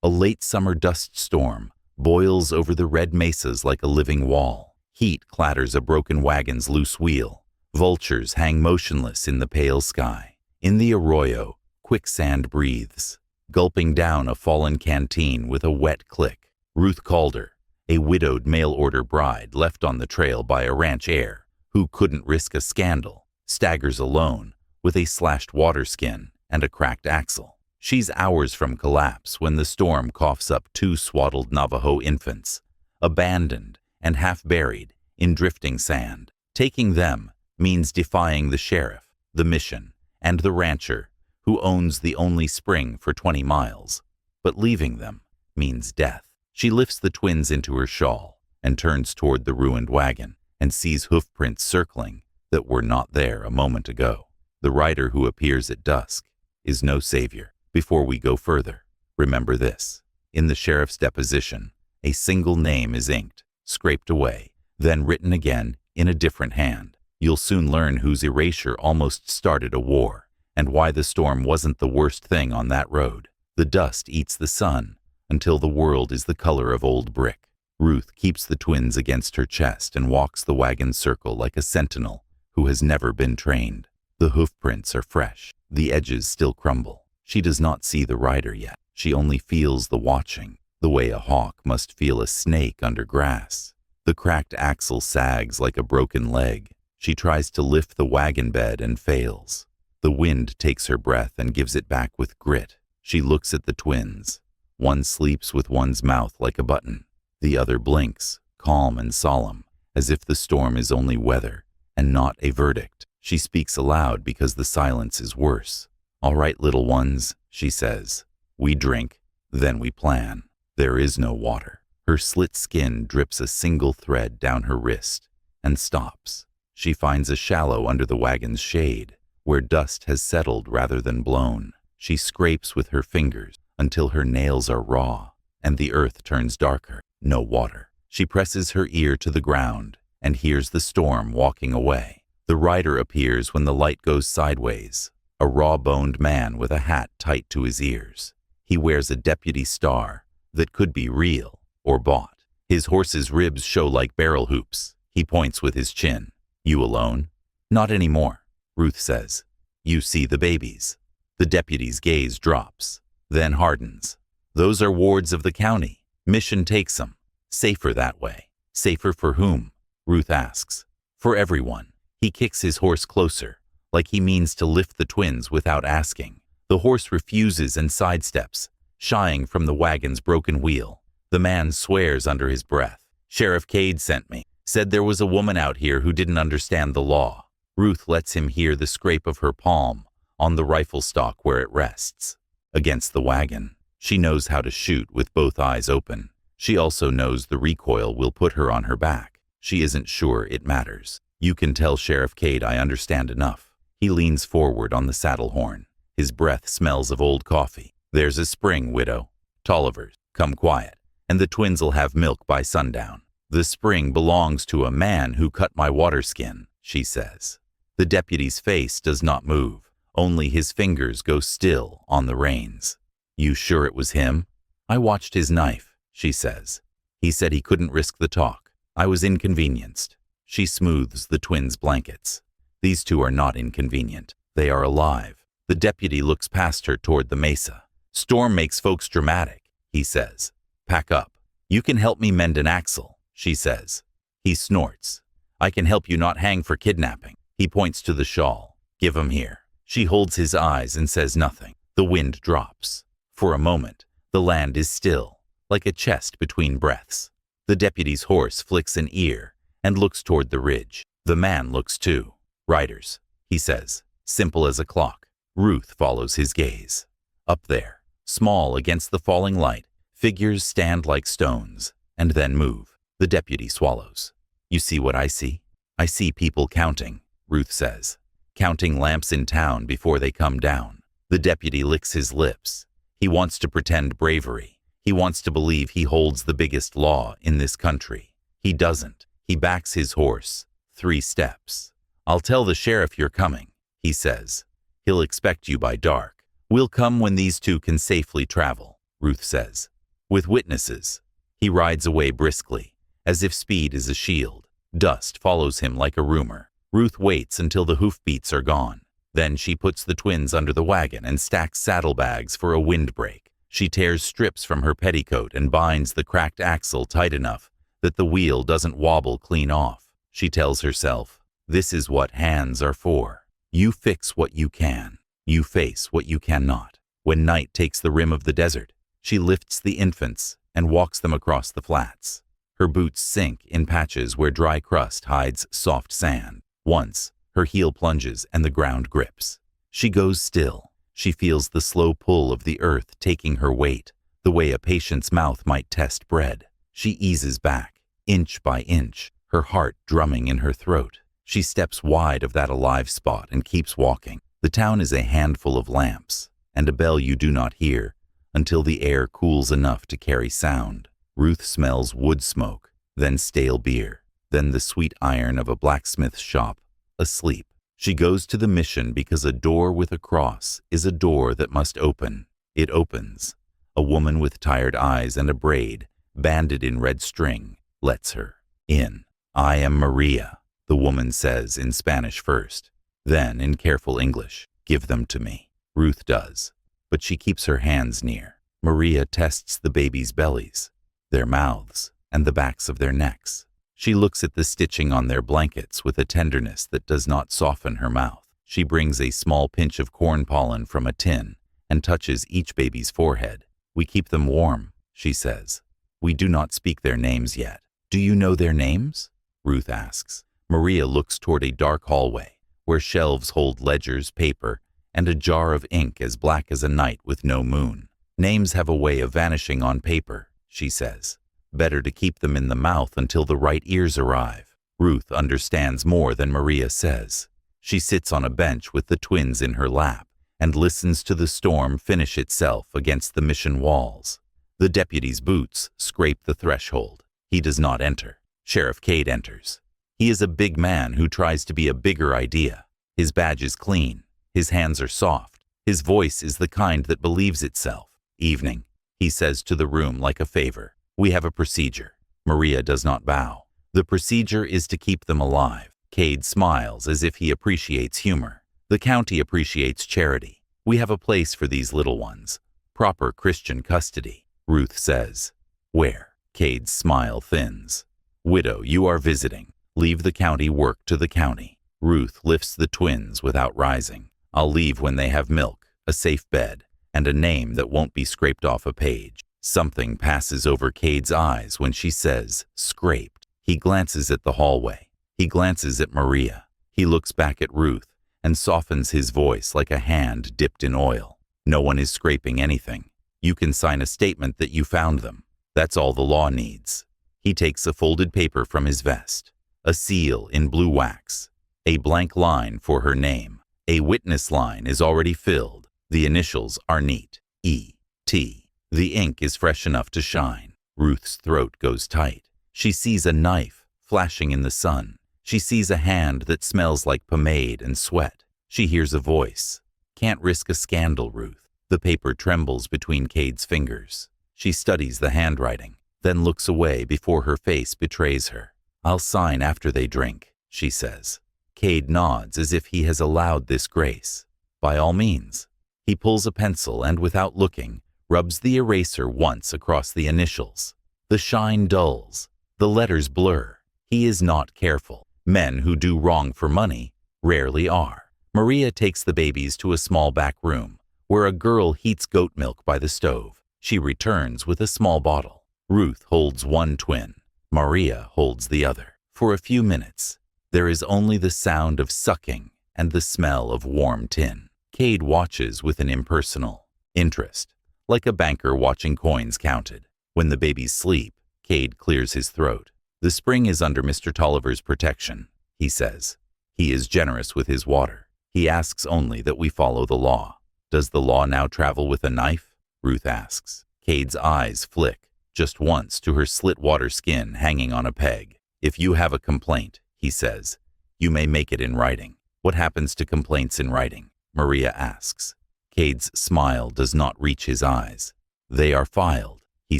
A late summer dust storm boils over the red mesas like a living wall. Heat clatters a broken wagon's loose wheel. Vultures hang motionless in the pale sky. In the arroyo, quicksand breathes, gulping down a fallen canteen with a wet click. Ruth Calder, a widowed mail-order bride left on the trail by a ranch heir who couldn't risk a scandal, staggers alone with a slashed water skin and a cracked axle. She's hours from collapse when the storm coughs up 2 swaddled Navajo infants, abandoned and half-buried in drifting sand. Taking them means defying the sheriff, the mission, and the rancher who owns the only spring for 20 miles. But leaving them means death. She lifts the twins into her shawl and turns toward the ruined wagon and sees hoofprints circling that were not there a moment ago. The rider who appears at dusk is no savior. Before we go further, remember this. In the sheriff's deposition, a single name is inked, scraped away, then written again in a different hand. You'll soon learn whose erasure almost started a war, and why the storm wasn't the worst thing on that road. The dust eats the sun until the world is the color of old brick. Ruth keeps the twins against her chest and walks the wagon's circle like a sentinel who has never been trained. The hoofprints are fresh, the edges still crumble. She does not see the rider yet. She only feels the watching, the way a hawk must feel a snake under grass. The cracked axle sags like a broken leg. She tries to lift the wagon bed and fails. The wind takes her breath and gives it back with grit. She looks at the twins. One sleeps with one's mouth like a button. The other blinks, calm and solemn, as if the storm is only weather and not a verdict. She speaks aloud because the silence is worse. "All right, little ones," she says. "We drink, then we plan." There is no water. Her slit skin drips a single thread down her wrist and stops. She finds a shallow under the wagon's shade, where dust has settled rather than blown. She scrapes with her fingers until her nails are raw, and the earth turns darker. No water. She presses her ear to the ground and hears the storm walking away. The rider appears when the light goes sideways. A raw-boned man with a hat tight to his ears. He wears a deputy star that could be real or bought. His horse's ribs show like barrel hoops. He points with his chin. "You alone?" "Not anymore," Ruth says. "You see the babies." The deputy's gaze drops, then hardens. "Those are wards of the county. Mission takes them. Safer that way." "Safer for whom?" Ruth asks. "For everyone." He kicks his horse closer, like he means to lift the twins without asking. The horse refuses and sidesteps, shying from the wagon's broken wheel. The man swears under his breath. "Sheriff Cade sent me. Said there was a woman out here who didn't understand the law." Ruth lets him hear the scrape of her palm on the rifle stock where it rests. Against the wagon. She knows how to shoot with both eyes open. She also knows the recoil will put her on her back. She isn't sure it matters. "You can tell Sheriff Cade I understand enough." He leans forward on the saddle horn. His breath smells of old coffee. "There's a spring, widow. Tolliver's. Come quiet, and the twins'll have milk by sundown." "The spring belongs to a man who cut my water skin," she says. The deputy's face does not move. Only his fingers go still on the reins. "You sure it was him?" "I watched his knife," she says. "He said he couldn't risk the talk. I was inconvenienced." She smooths the twins' blankets. These two are not inconvenient. They are alive. The deputy looks past her toward the mesa. "Storm makes folks dramatic," he says. "Pack up. You can help me mend an axle," she says. He snorts. "I can help you not hang for kidnapping." He points to the shawl. "Give 'em here." She holds his eyes and says nothing. The wind drops. For a moment, the land is still, like a chest between breaths. The deputy's horse flicks an ear and looks toward the ridge. The man looks too. "Riders," he says, simple as a clock. Ruth follows his gaze. Up there, small against the falling light, figures stand like stones, and then move. The deputy swallows. "You see what I see?" "I see people counting," Ruth says. "Counting lamps in town before they come down." The deputy licks his lips. He wants to pretend bravery. He wants to believe he holds the biggest law in this country. He doesn't. He backs his horse. 3 steps. "I'll tell the sheriff you're coming," he says. "He'll expect you by dark." "We'll come when these two can safely travel," Ruth says. with witnesses. He rides away briskly, as if speed is a shield. Dust follows him like a rumor. Ruth waits until the hoofbeats are gone. Then she puts the twins under the wagon and stacks saddlebags for a windbreak. She tears strips from her petticoat and binds the cracked axle tight enough that the wheel doesn't wobble clean off. She tells herself, "This is what hands are for. You fix what you can. You face what you cannot." When night takes the rim of the desert, she lifts the infants and walks them across the flats. Her boots sink in patches where dry crust hides soft sand. Once, her heel plunges and the ground grips. She goes still. She feels the slow pull of the earth taking her weight, the way a patient's mouth might test bread. She eases back, inch by inch, her heart drumming in her throat. She steps wide of that alive spot and keeps walking. The town is a handful of lamps, and a bell you do not hear until the air cools enough to carry sound. Ruth smells wood smoke, then stale beer, then the sweet iron of a blacksmith's shop, asleep. She goes to the mission because a door with a cross is a door that must open. It opens. A woman with tired eyes and a braid, banded in red string, lets her in. "I am Maria," the woman says in Spanish first. Then, in careful English, "Give them to me." Ruth does, but she keeps her hands near. Maria tests the babies' bellies, their mouths, and the backs of their necks. She looks at the stitching on their blankets with a tenderness that does not soften her mouth. She brings a small pinch of corn pollen from a tin and touches each baby's forehead. "We keep them warm," she says. "We do not speak their names yet." "Do you know their names?" Ruth asks. Maria looks toward a dark hallway where shelves hold ledgers, paper, and a jar of ink as black as a night with no moon. "Names have a way of vanishing on paper," she says. "Better to keep them in the mouth until the right ears arrive." Ruth understands more than Maria says. She sits on a bench with the twins in her lap and listens to the storm finish itself against the mission walls. The deputy's boots scrape the threshold. He does not enter. Sheriff Cade enters. He is a big man who tries to be a bigger idea. His badge is clean. His hands are soft. His voice is the kind that believes itself. "Evening," he says to the room like a favor. "We have a procedure." Maria does not bow. The procedure is to keep them alive. Cade smiles as if he appreciates humor. "The county appreciates charity. We have a place for these little ones. Proper Christian custody," Ruth says. "Where?" Cade's smile thins. "Widow, you are visiting. Leave the county work to the county." Ruth lifts the twins without rising. "I'll leave when they have milk, a safe bed, and a name that won't be scraped off a page." Something passes over Cade's eyes when she says, "scraped." He glances at the hallway. He glances at Maria. He looks back at Ruth and softens his voice like a hand dipped in oil. "No one is scraping anything. You can sign a statement that you found them. That's all the law needs." He takes a folded paper from his vest, a seal in blue wax, a blank line for her name. A witness line is already filled. The initials are neat. E.T. The ink is fresh enough to shine. Ruth's throat goes tight. She sees a knife flashing in the sun. She sees a hand that smells like pomade and sweat. She hears a voice. "Can't risk a scandal, Ruth." The paper trembles between Cade's fingers. She studies the handwriting, then looks away before her face betrays her. "I'll sign after they drink," she says. Cade nods as if he has allowed this grace. "By all means." He pulls a pencil and, without looking, rubs the eraser once across the initials. The shine dulls. The letters blur. He is not careful. Men who do wrong for money rarely are. Maria takes the babies to a small back room where a girl heats goat milk by the stove. She returns with a small bottle. Ruth holds one twin. Maria holds the other. For a few minutes, there is only the sound of sucking and the smell of warm tin. Cade watches with an impersonal interest, like a banker watching coins counted. When the babies sleep, Cade clears his throat. "The spring is under Mr. Tolliver's protection," he says. "He is generous with his water. He asks only that we follow the law." "Does the law now travel with a knife?" Ruth asks. Cade's eyes flick, just once, to her slit-water skin hanging on a peg. "If you have a complaint," he says, "you may make it in writing." "What happens to complaints in writing?" Maria asks. Cade's smile does not reach his eyes. "They are filed. he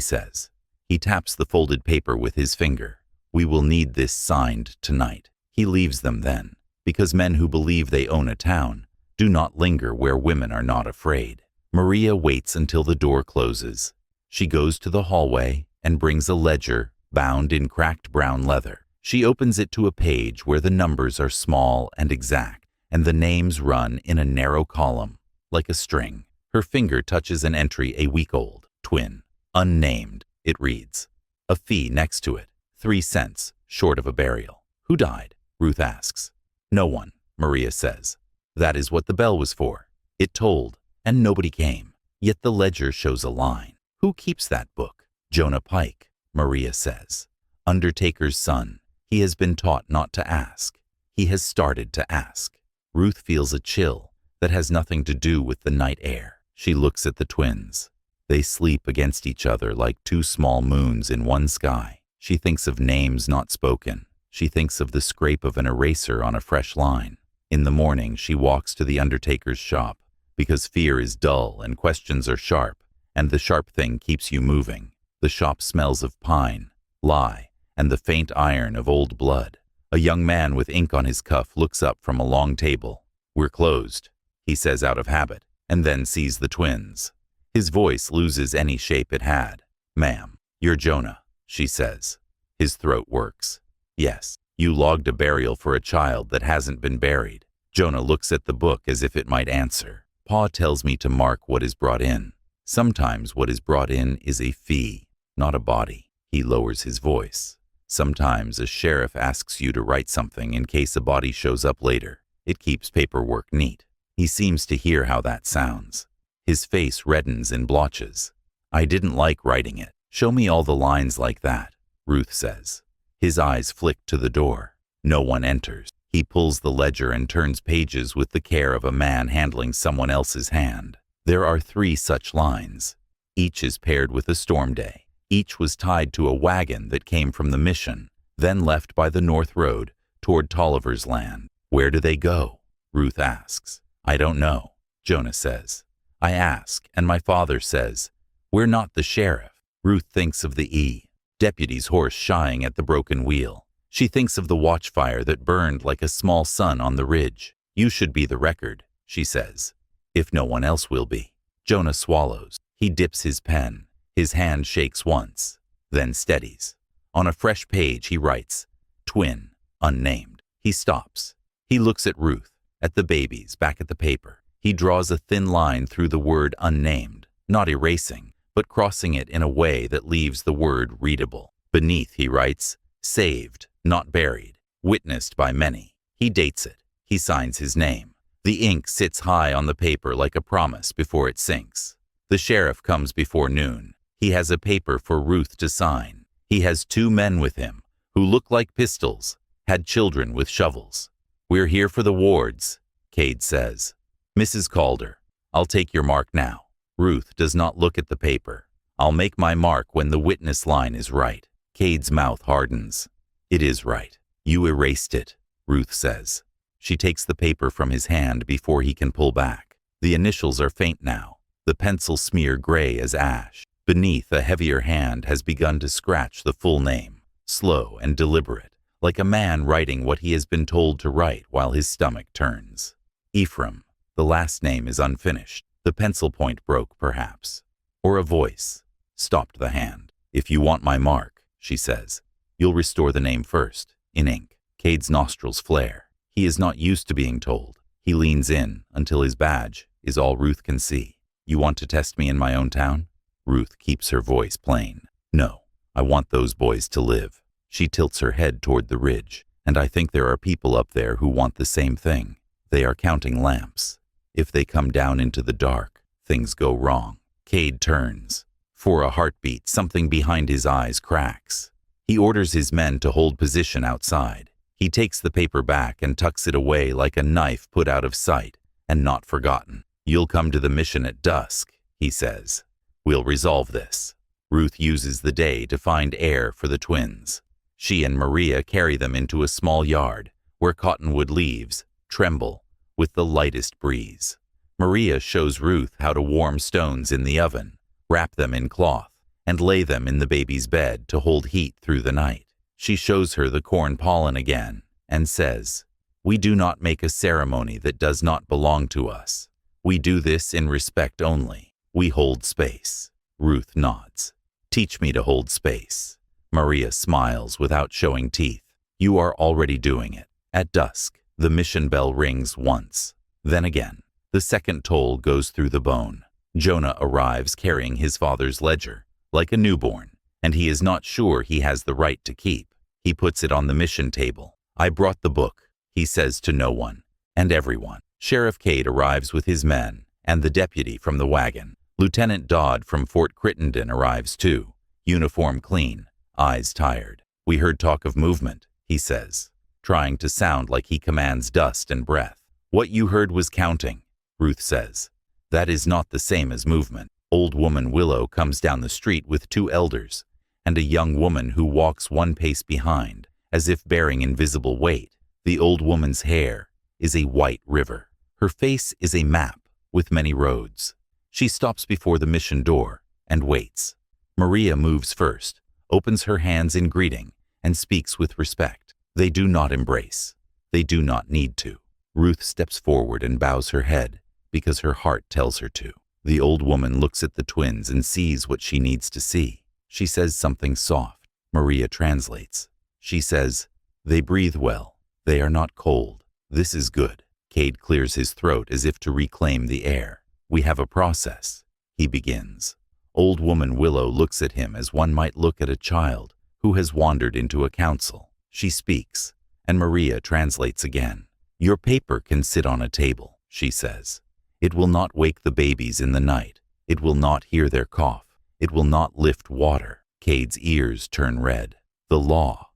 says. He taps the folded paper with his finger. We will need this signed tonight. He leaves them then, because men who believe they own a town do not linger where women are not afraid. Maria waits until the door closes. She goes to the hallway and brings a ledger bound in cracked brown leather. She opens it to a page where the numbers are small and exact, and the names run in a narrow column, like a string. Her finger touches an entry a week old. Twin. Unnamed, it reads. A fee next to it. 3 cents, short of a burial. Who died? Ruth asks. No one, Maria says. That is what the bell was for. It tolled, and nobody came. Yet the ledger shows a line. Who keeps that book? Jonah Pike, Maria says. Undertaker's son. He has been taught not to ask. He has started to ask. Ruth feels a chill that has nothing to do with the night air. She looks at the twins. They sleep against each other like 2 small moons in one sky. She thinks of names not spoken. She thinks of the scrape of an eraser on a fresh line. In the morning, she walks to the undertaker's shop, because fear is dull and questions are sharp, and the sharp thing keeps you moving. The shop smells of pine, lye, and the faint iron of old blood. A young man with ink on his cuff looks up from a long table. We're closed, he says out of habit, and then sees the twins. His voice loses any shape it had. Ma'am, you're Jonah, she says. His throat works. Yes, you logged a burial for a child that hasn't been buried. Jonah looks at the book as if it might answer. Pa tells me to mark what is brought in. Sometimes what is brought in is a fee, not a body. He lowers his voice. Sometimes a sheriff asks you to write something in case a body shows up later. It keeps paperwork neat. He seems to hear how that sounds. His face reddens in blotches. I didn't like writing it. Show me all the lines like that, Ruth says. His eyes flick to the door. No one enters. He pulls the ledger and turns pages with the care of a man handling someone else's hand. There are 3 such lines. Each is paired with a storm day. Each was tied to a wagon that came from the mission, then left by the North Road toward Tolliver's land. Where do they go? Ruth asks. I don't know, Jonah says. I ask, and my father says, we're not the sheriff. Ruth thinks of the deputy's horse shying at the broken wheel. She thinks of the watchfire that burned like a small sun on the ridge. You should be the record, she says, if no one else will be. Jonah swallows. He dips his pen. His hand shakes once, then steadies. On a fresh page he writes, Twin, unnamed. He stops. He looks at Ruth, at the babies, back at the paper. He draws a thin line through the word unnamed, not erasing, but crossing it in a way that leaves the word readable. Beneath he writes, saved, not buried, witnessed by many. He dates it. He signs his name. The ink sits high on the paper like a promise before it sinks. The sheriff comes before noon. He has a paper for Ruth to sign. He has 2 men with him who look like pistols, had children with shovels. We're here for the wards, Cade says. Mrs. Calder, I'll take your mark now. Ruth does not look at the paper. I'll make my mark when the witness line is right. Cade's mouth hardens. It is right. You erased it, Ruth says. She takes the paper from his hand before he can pull back. The initials are faint now. The pencil smear gray as ash. Beneath, a heavier hand has begun to scratch the full name, slow and deliberate, like a man writing what he has been told to write while his stomach turns. Ephraim. The last name is unfinished. The pencil point broke, perhaps. Or a voice stopped the hand. If you want my mark, she says, you'll restore the name first, in ink. Cade's nostrils flare. He is not used to being told. He leans in until his badge is all Ruth can see. You want to test me in my own town? Ruth keeps her voice plain. No, I want those boys to live. She tilts her head toward the ridge, and I think there are people up there who want the same thing. They are counting lamps. If they come down into the dark, things go wrong. Cade turns. For a heartbeat, something behind his eyes cracks. He orders his men to hold position outside. He takes the paper back and tucks it away like a knife put out of sight and not forgotten. You'll come to the mission at dusk, he says. We'll resolve this. Ruth uses the day to find air for the twins. She and Maria carry them into a small yard where cottonwood leaves tremble with the lightest breeze. Maria shows Ruth how to warm stones in the oven, wrap them in cloth, and lay them in the baby's bed to hold heat through the night. She shows her the corn pollen again and says, "We do not make a ceremony that does not belong to us. We do this in respect only. We hold space." Ruth nods. "Teach me to hold space." Maria smiles without showing teeth. "You are already doing it." At dusk, the mission bell rings once, then again. The second toll goes through the bone. Jonah arrives carrying his father's ledger, like a newborn, and he is not sure he has the right to keep. He puts it on the mission table. "I brought the book," he says to no one and everyone. Sheriff Cade arrives with his men and the deputy from the wagon. Lieutenant Dodd from Fort Crittenden arrives too, uniform clean, eyes tired. "We heard talk of movement," he says, trying to sound like he commands dust and breath. "What you heard was counting," Ruth says. "That is not the same as movement." Old woman Willow comes down the street with 2 elders and a young woman who walks 1 pace behind, as if bearing invisible weight. The old woman's hair is a white river. Her face is a map with many roads. She stops before the mission door and waits. Maria moves first, opens her hands in greeting, and speaks with respect. They do not embrace. They do not need to. Ruth steps forward and bows her head because her heart tells her to. The old woman looks at the twins and sees what she needs to see. She says something soft. Maria translates. She says, "They breathe well. They are not cold. This is good." Cade clears his throat as if to reclaim the air. "We have a process," he begins. Old woman Willow looks at him as one might look at a child who has wandered into a council. She speaks, and Maria translates again. "Your paper can sit on a table," she says. "It will not wake the babies in the night. It will not hear their cough. It will not lift water." Cade's ears turn red. The law,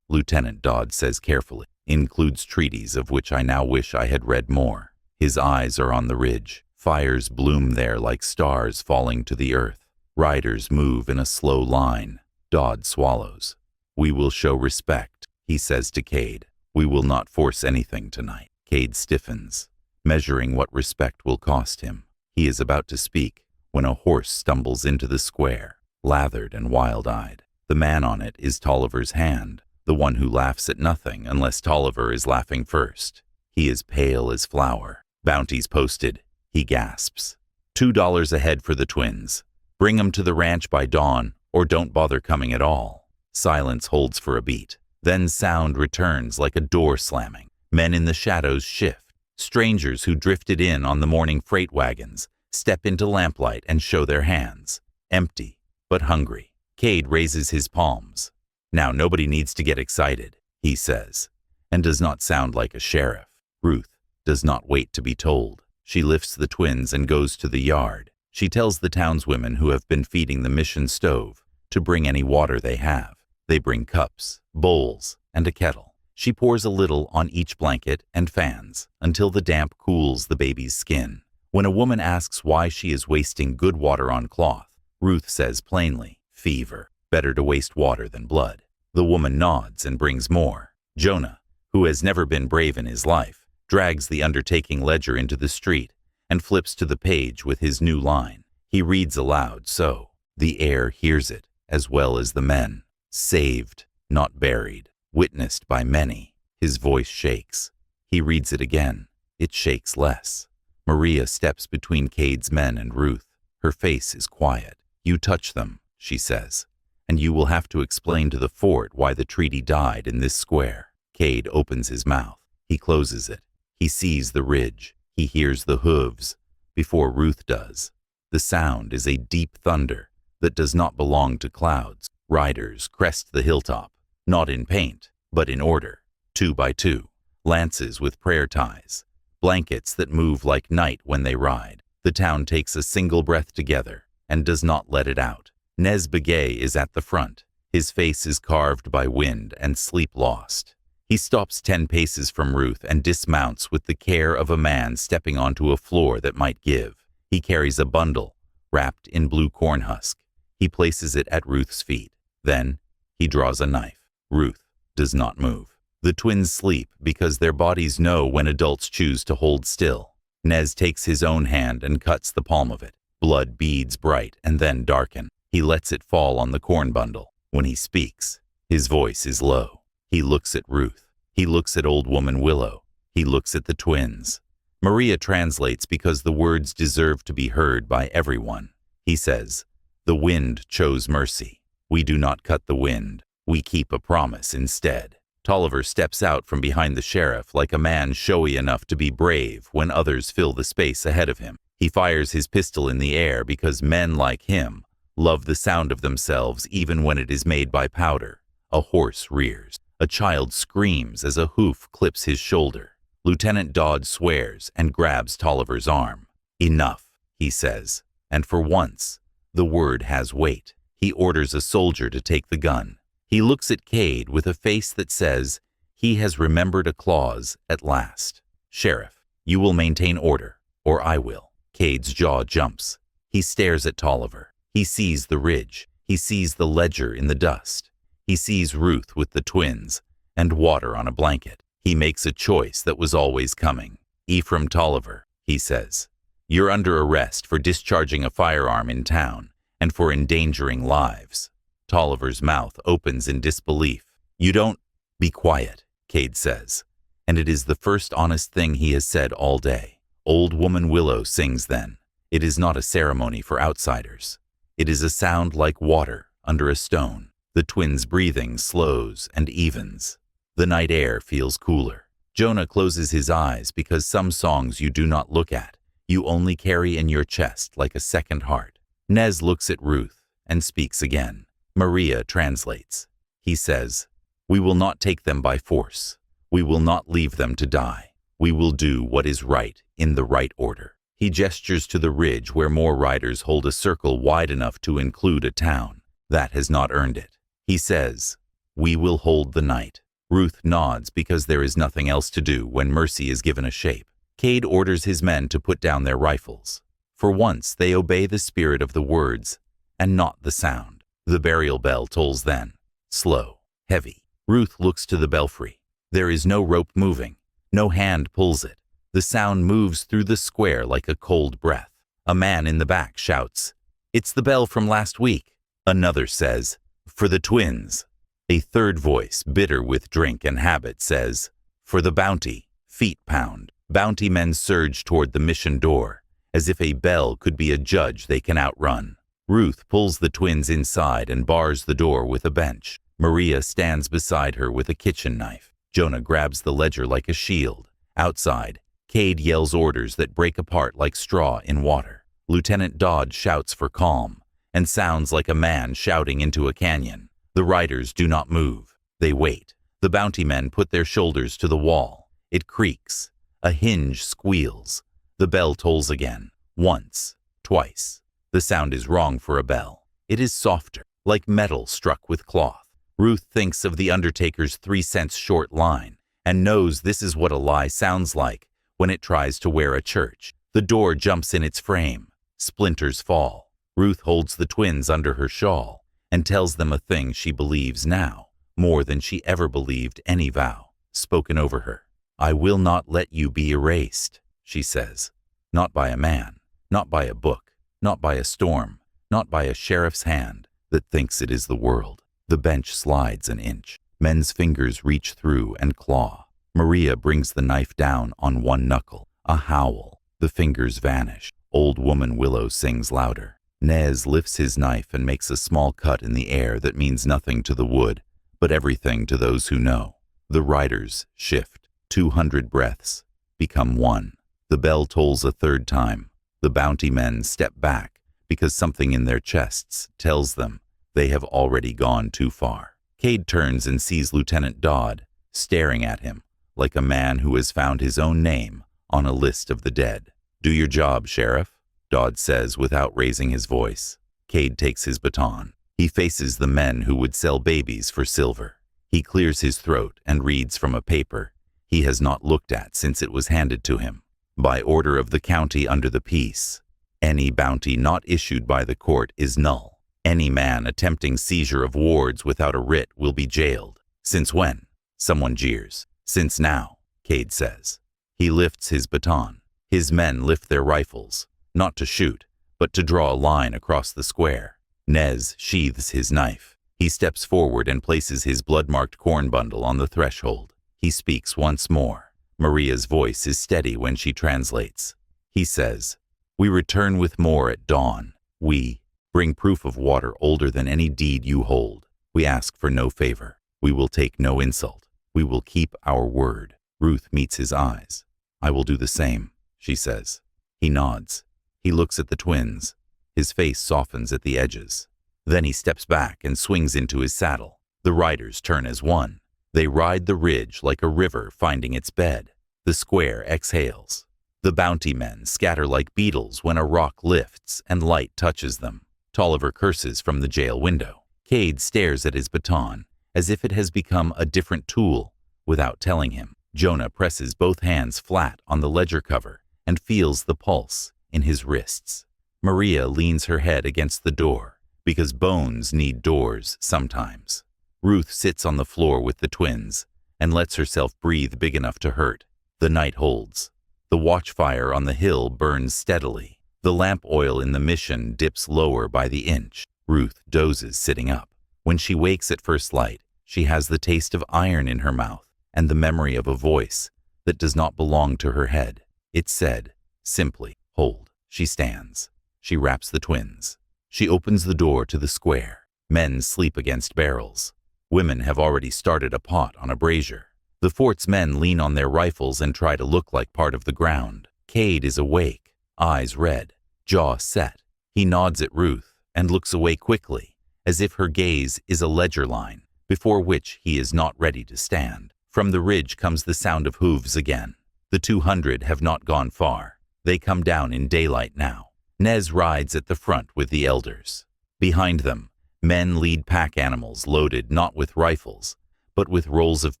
Lieutenant Dodd says carefully, "includes treaties of which I now wish I had read more." His eyes are on the ridge. Fires bloom there like stars falling to the earth. Riders move in a slow line. Dodd swallows. "We will show respect," he says to Cade. "We will not force anything tonight." Cade stiffens, measuring what respect will cost him. He is about to speak when a horse stumbles into the square, lathered and wild-eyed. The man on it is Tolliver's hand, the one who laughs at nothing unless Tolliver is laughing first. He is pale as flour. "Bounties posted," he gasps. $2 a head for the twins. Bring 'em to the ranch by dawn, or don't bother coming at all." Silence holds for a beat. Then sound returns like a door slamming. Men in the shadows shift. Strangers who drifted in on the morning freight wagons step into lamplight and show their hands, empty but hungry. Cade raises his palms. "Now nobody needs to get excited," he says, and does not sound like a sheriff. Ruth does not wait to be told. She lifts the twins and goes to the yard. She tells the townswomen who have been feeding the mission stove to bring any water they have. They bring cups, bowls, and a kettle. She pours a little on each blanket and fans until the damp cools the baby's skin. When a woman asks why she is wasting good water on cloth, Ruth says plainly, "Fever. Better to waste water than blood." The woman nods and brings more. Jonah, who has never been brave in his life, drags the undertaking ledger into the street and flips to the page with his new line. He reads aloud so the air hears it as well as the men. "Saved, not buried, witnessed by many." His voice shakes. He reads it again. It shakes less. Maria steps between Cade's men and Ruth. Her face is quiet. "You touch them," she says, "and you will have to explain to the fort why the treaty died in this square." Cade opens his mouth. He closes it. He sees the ridge. He hears the hooves before Ruth does. The sound is a deep thunder that does not belong to clouds. Riders crest the hilltop, not in paint, but in order, 2 by 2, lances with prayer ties, blankets that move like night when they ride. The town takes a single breath together and does not let it out. Nez Begay is at the front. His face is carved by wind and sleep lost. He stops 10 paces from Ruth and dismounts with the care of a man stepping onto a floor that might give. He carries a bundle wrapped in blue corn husk. He places it at Ruth's feet. Then he draws a knife. Ruth does not move. The twins sleep because their bodies know when adults choose to hold still. Nez takes his own hand and cuts the palm of it. Blood beads bright and then darken. He lets it fall on the corn bundle. When he speaks, his voice is low. He looks at Ruth. He looks at Old Woman Willow. He looks at the twins. Maria translates because the words deserve to be heard by everyone. He says, "The wind chose mercy. We do not cut the wind. We keep a promise instead." Tolliver steps out from behind the sheriff like a man showy enough to be brave when others fill the space ahead of him. He fires his pistol in the air because men like him love the sound of themselves even when it is made by powder. A horse rears. A child screams as a hoof clips his shoulder. Lieutenant Dodd swears and grabs Tolliver's arm. "Enough," he says, and for once, the word has weight. He orders a soldier to take the gun. He looks at Cade with a face that says he has remembered a clause at last. "Sheriff, you will maintain order, or I will." Cade's jaw jumps. He stares at Tolliver. He sees the ridge. He sees the ledger in the dust. He sees Ruth with the twins and water on a blanket. He makes a choice that was always coming. "Ephraim Tolliver," he says, "you're under arrest for discharging a firearm in town and for endangering lives." Tolliver's mouth opens in disbelief. "You don't—" "Be quiet," Cade says, and it is the first honest thing he has said all day. Old Woman Willow sings then. It is not a ceremony for outsiders. It is a sound like water under a stone. The twins' breathing slows and evens. The night air feels cooler. Jonah closes his eyes because some songs you do not look at. You only carry in your chest like a second heart. Nez looks at Ruth and speaks again. Maria translates. He says, "We will not take them by force. We will not leave them to die. We will do what is right in the right order." He gestures to the ridge where more riders hold a circle wide enough to include a town that has not earned it. He says, "We will hold the night." Ruth nods because there is nothing else to do when mercy is given a shape. Cade orders his men to put down their rifles. For once, they obey the spirit of the words and not the sound. The burial bell tolls then, slow, heavy. Ruth looks to the belfry. There is no rope moving. No hand pulls it. The sound moves through the square like a cold breath. A man in the back shouts, "It's the bell from last week." Another says, "For the twins." A third voice, bitter with drink and habit, says, "For the bounty." Feet pound. Bounty men surge toward the mission door, as if a bell could be a judge they can outrun. Ruth pulls the twins inside and bars the door with a bench. Maria stands beside her with a kitchen knife. Jonah grabs the ledger like a shield. Outside, Cade yells orders that break apart like straw in water. Lieutenant Dodd shouts for calm, and sounds like a man shouting into a canyon. The riders do not move. They wait. The bounty men put their shoulders to the wall. It creaks. A hinge squeals. The bell tolls again. Once. Twice. The sound is wrong for a bell. It is softer, like metal struck with cloth. Ruth thinks of the Undertaker's 3 cents short line and knows this is what a lie sounds like when it tries to wear a church. The door jumps in its frame. Splinters fall. Ruth holds the twins under her shawl and tells them a thing she believes now, more than she ever believed any vow spoken over her. "I will not let you be erased," she says. Not by a man, not by a book, not by a storm, not by a sheriff's hand that thinks it is the world. The bench slides an inch. Men's fingers reach through and claw. Maria brings the knife down on one knuckle. A howl. The fingers vanish. Old Woman Willow sings louder. Nez lifts his knife and makes a small cut in the air that means nothing to the wood, but everything to those who know. The riders shift. 200 breaths become one. The bell tolls a third time. The bounty men step back because something in their chests tells them they have already gone too far. Cade turns and sees Lieutenant Dodd staring at him like a man who has found his own name on a list of the dead. "Do your job, Sheriff," Dodd says without raising his voice. Cade takes his baton. He faces the men who would sell babies for silver. He clears his throat and reads from a paper he has not looked at since it was handed to him. By order of the county under the peace, any bounty not issued by the court is null. Any man attempting seizure of wards without a writ will be jailed. Since when? Someone jeers. Since now, Cade says. He lifts his baton. His men lift their rifles, not to shoot, but to draw a line across the square. Nez sheathes his knife. He steps forward and places his blood-marked corn bundle on the threshold. He speaks once more. Maria's voice is steady when she translates. He says, "We return with more at dawn. We bring proof of water older than any deed you hold. We ask for no favor. We will take no insult. We will keep our word." Ruth meets his eyes. "I will do the same," she says. He nods. He looks at the twins. His face softens at the edges. Then he steps back and swings into his saddle. The riders turn as one. They ride the ridge like a river finding its bed. The square exhales. The bounty men scatter like beetles when a rock lifts and light touches them. Tolliver curses from the jail window. Cade stares at his baton, as if it has become a different tool, without telling him. Jonah presses both hands flat on the ledger cover and feels the pulse in his wrists. Maria leans her head against the door, because bones need doors sometimes. Ruth sits on the floor with the twins and lets herself breathe big enough to hurt. The night holds. The watchfire on the hill burns steadily. The lamp oil in the mission dips lower by the inch. Ruth dozes sitting up. When she wakes at first light, she has the taste of iron in her mouth and the memory of a voice that does not belong to her head. It said, simply, "Hold." She stands. She wraps the twins. She opens the door to the square. Men sleep against barrels. Women have already started a pot on a brazier. The fort's men lean on their rifles and try to look like part of the ground. Cade is awake, eyes red, jaw set. He nods at Ruth and looks away quickly, as if her gaze is a ledger line, before which he is not ready to stand. From the ridge comes the sound of hooves again. The 200 have not gone far. They come down in daylight now. Nez rides at the front with the elders. Behind them, men lead pack animals loaded not with rifles, but with rolls of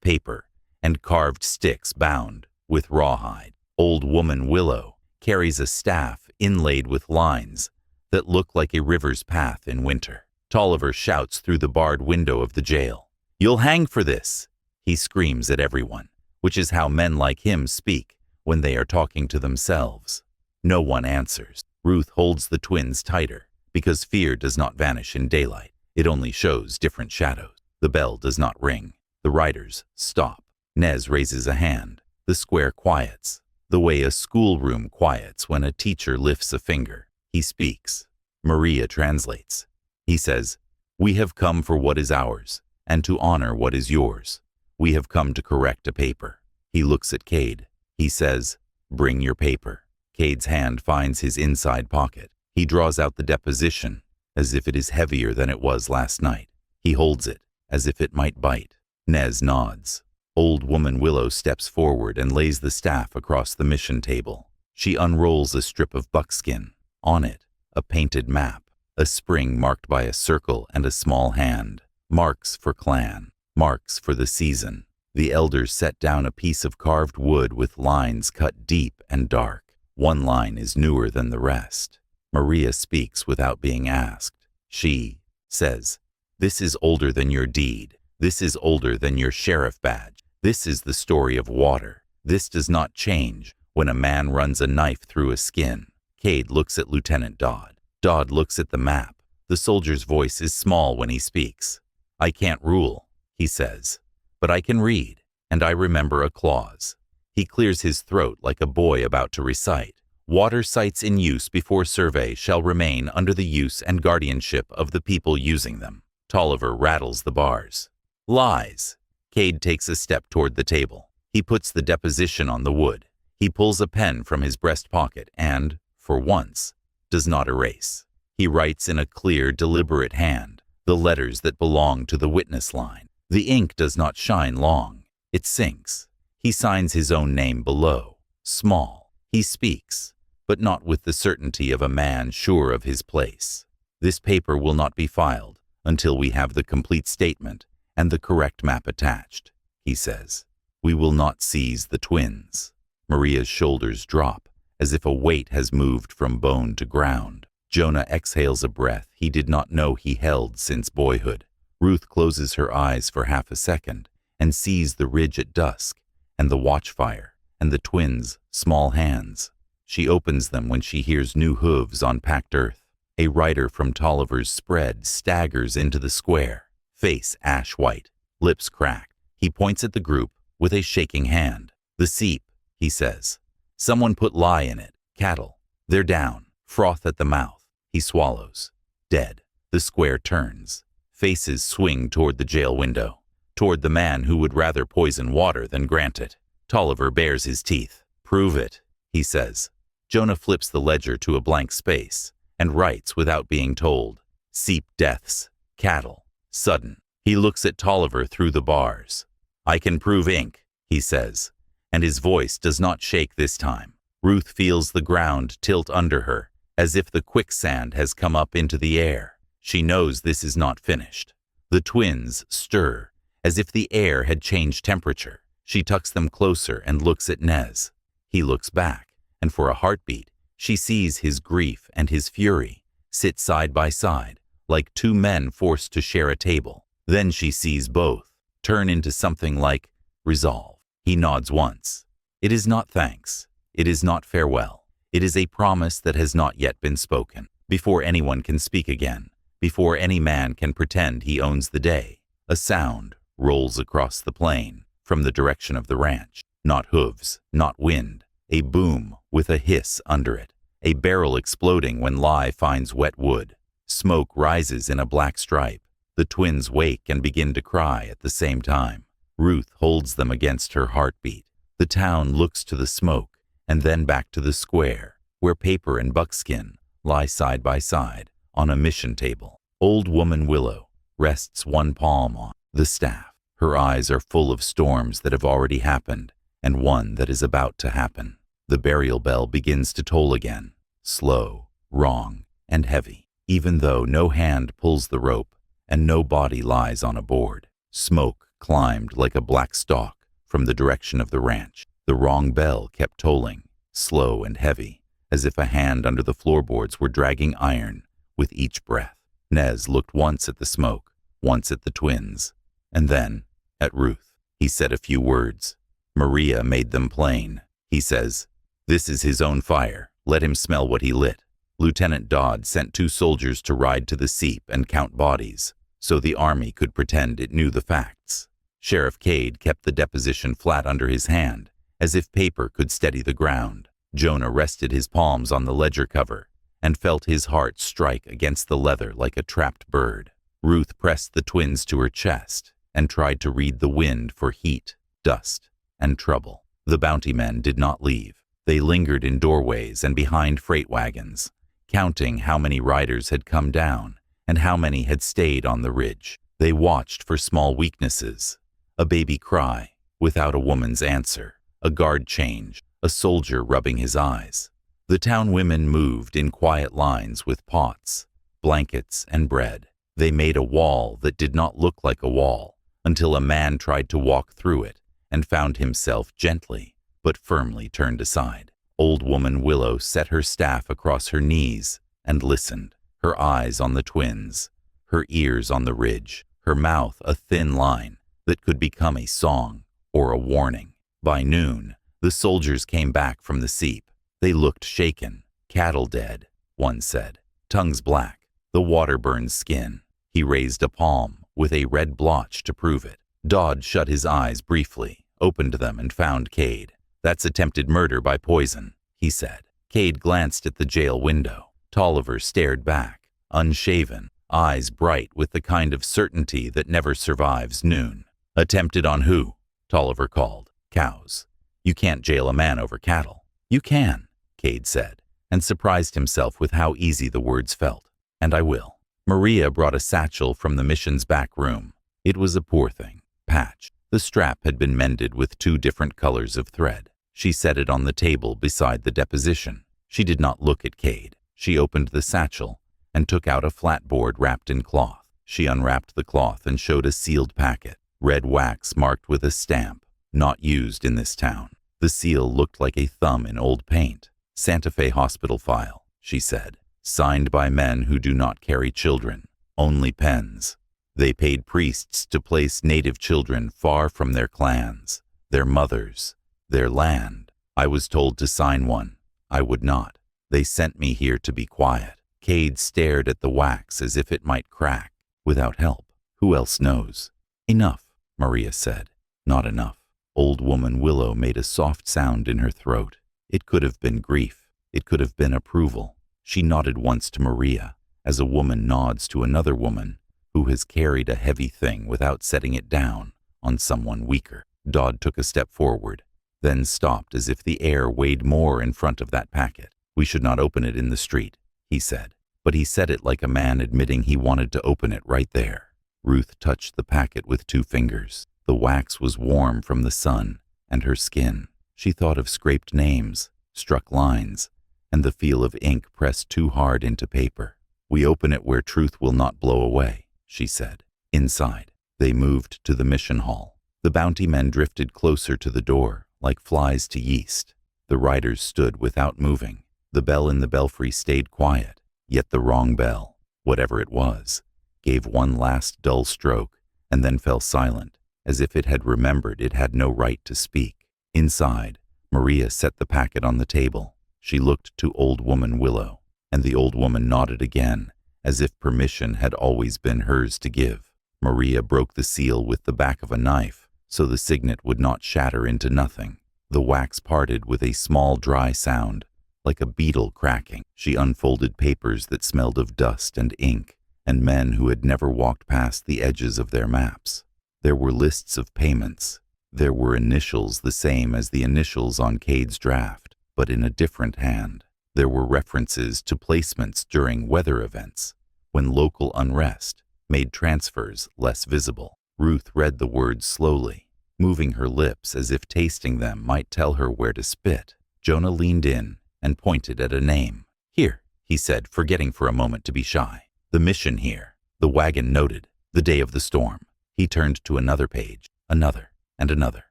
paper and carved sticks bound with rawhide. Old woman Willow carries a staff inlaid with lines that look like a river's path in winter. Tolliver shouts through the barred window of the jail, "You'll hang for this!" He screams at everyone, which is how men like him speak when they are talking to themselves. No one answers. Ruth holds the twins tighter, because fear does not vanish in daylight. It only shows different shadows. The bell does not ring. The riders stop. Nez raises a hand. The square quiets, the way a schoolroom quiets when a teacher lifts a finger. He speaks. Maria translates. He says, "We have come for what is ours, and to honor what is yours. We have come to correct a paper." He looks at Cade. He says, "Bring your paper." Cade's hand finds his inside pocket. He draws out the deposition, as if it is heavier than it was last night. He holds it, as if it might bite. Nez nods. Old woman Willow steps forward and lays the staff across the mission table. She unrolls a strip of buckskin. On it, a painted map, a spring marked by a circle and a small hand. Marks for clan, marks for the season. The elders set down a piece of carved wood with lines cut deep and dark. One line is newer than the rest. Maria speaks without being asked. She says, "This is older than your deed. This is older than your sheriff badge. This is the story of water. This does not change when a man runs a knife through a skin." Cade looks at Lieutenant Dodd. Dodd looks at the map. The soldier's voice is small when he speaks. "I can't rule," he says, "but I can read, and I remember a clause." He clears his throat like a boy about to recite. "Water sites in use before survey shall remain under the use and guardianship of the people using them." Tolliver rattles the bars. "Lies." Cade takes a step toward the table. He puts the deposition on the wood. He pulls a pen from his breast pocket and, for once, does not erase. He writes in a clear, deliberate hand the letters that belong to the witness line. The ink does not shine long. It sinks. He signs his own name below. Small. He speaks, but not with the certainty of a man sure of his place. "This paper will not be filed until we have the complete statement and the correct map attached," he says. "We will not seize the twins." Maria's shoulders drop, as if a weight has moved from bone to ground. Jonah exhales a breath he did not know he held since boyhood. Ruth closes her eyes for half a second and sees the ridge at dusk, and the watchfire, and the twins' small hands. She opens them when she hears new hooves on packed earth. A rider from Tolliver's spread staggers into the square, face ash-white, lips cracked. He points at the group with a shaking hand. "The seep," he says. "Someone put lye in it. Cattle. They're down. Froth at the mouth." He swallows. Dead. The square turns. Faces swing toward the jail window, toward the man who would rather poison water than grant it. Tolliver bares his teeth. "Prove it," he says. Jonah flips the ledger to a blank space and writes without being told. "Seep deaths. Cattle. Sudden." He looks at Tolliver through the bars. "I can prove ink," he says, and his voice does not shake this time. Ruth feels the ground tilt under her, as if the quicksand has come up into the air. She knows this is not finished. The twins stir, as if the air had changed temperature. She tucks them closer and looks at Nez. He looks back, and for a heartbeat, she sees his grief and his fury sit side by side, like two men forced to share a table. Then she sees both turn into something like resolve. He nods once. It is not thanks. It is not farewell. It is a promise that has not yet been spoken. Before anyone can speak again, before any man can pretend he owns the day, a sound rolls across the plain from the direction of the ranch. Not hooves, not wind, a boom with a hiss under it, a barrel exploding when lye finds wet wood. Smoke rises in a black stripe. The twins wake and begin to cry at the same time. Ruth holds them against her heartbeat. The town looks to the smoke and then back to the square, where paper and buckskin lie side by side on a mission table. Old woman Willow rests one palm on the staff. Her eyes are full of storms that have already happened and one that is about to happen. The burial bell begins to toll again, slow, wrong, and heavy, even though no hand pulls the rope and no body lies on a board. Smoke climbed like a black stalk from the direction of the ranch. The wrong bell kept tolling, slow and heavy, as if a hand under the floorboards were dragging iron with each breath. Nez looked once at the smoke, once at the twins, and then at Ruth. He said a few words. Maria made them plain. He says, "This is his own fire. Let him smell what he lit." Lieutenant Dodd sent 2 soldiers to ride to the seep and count bodies, so the army could pretend it knew the facts. Sheriff Cade kept the deposition flat under his hand, as if paper could steady the ground. Jonah rested his palms on the ledger cover and felt his heart strike against the leather like a trapped bird. Ruth pressed the twins to her chest and tried to read the wind for heat, dust, and trouble. The bounty men did not leave. They lingered in doorways and behind freight wagons, counting how many riders had come down and how many had stayed on the ridge. They watched for small weaknesses, a baby cry without a woman's answer, a guard change, a soldier rubbing his eyes. The town women moved in quiet lines with pots, blankets, and bread. They made a wall that did not look like a wall until a man tried to walk through it and found himself gently but firmly turned aside. Old woman Willow set her staff across her knees and listened, her eyes on the twins, her ears on the ridge, her mouth a thin line that could become a song or a warning. By noon, the soldiers came back from the seep. They looked shaken. "Cattle dead," one said. "Tongues black. The water burns skin." He raised a palm with a red blotch to prove it. Dodd shut his eyes briefly, opened them, and found Cade. "That's attempted murder by poison," he said. Cade glanced at the jail window. Tolliver stared back, unshaven, eyes bright with the kind of certainty that never survives noon. "Attempted on who?" Tolliver called. "Cows. You can't jail a man over cattle." "You can," Cade said, and surprised himself with how easy the words felt. "And I will." Maria brought a satchel from the mission's back room. It was a poor thing, patched. The strap had been mended with 2 different colors of thread. She set it on the table beside the deposition. She did not look at Cade. She opened the satchel and took out a flat board wrapped in cloth. She unwrapped the cloth and showed a sealed packet, red wax marked with a stamp, "Not used in this town." The seal looked like a thumb in old paint. "Santa Fe Hospital file," she said. "Signed by men who do not carry children, only pens. They paid priests to place native children far from their clans, their mothers, their land. I was told to sign one. I would not. They sent me here to be quiet. Cade stared at the wax as if it might crack. Without help, who else knows? Enough, Maria said. Not enough. Old woman Willow made a soft sound in her throat. It could have been grief. It could have been approval. She nodded once to Maria, as a woman nods to another woman who has carried a heavy thing without setting it down on someone weaker. Dodd took a step forward, then stopped as if the air weighed more in front of that packet. We should not open it in the street, he said. But he said it like a man admitting he wanted to open it right there. Ruth touched the packet with 2 fingers. The wax was warm from the sun and her skin. She thought of scraped names, struck lines, and the feel of ink pressed too hard into paper. We open it where truth will not blow away, she said. Inside, they moved to the mission hall. The bounty men drifted closer to the door, like flies to yeast. The riders stood without moving. The bell in the belfry stayed quiet, yet the wrong bell, whatever it was, gave one last dull stroke and then fell silent, as if it had remembered it had no right to speak. Inside, Maria set the packet on the table. She looked to old woman Willow, and the old woman nodded again, as if permission had always been hers to give. Maria broke the seal with the back of a knife, so the signet would not shatter into nothing. The wax parted with a small dry sound, like a beetle cracking. She unfolded papers that smelled of dust and ink, and men who had never walked past the edges of their maps. There were lists of payments. There were initials the same as the initials on Cade's draft, but in a different hand. There were references to placements during weather events, when local unrest made transfers less visible. Ruth read the words slowly, moving her lips as if tasting them might tell her where to spit. Jonah leaned in and pointed at a name. Here, he said, forgetting for a moment to be shy. The mission here. The wagon noted. The day of the storm. He turned to another page, another, and another.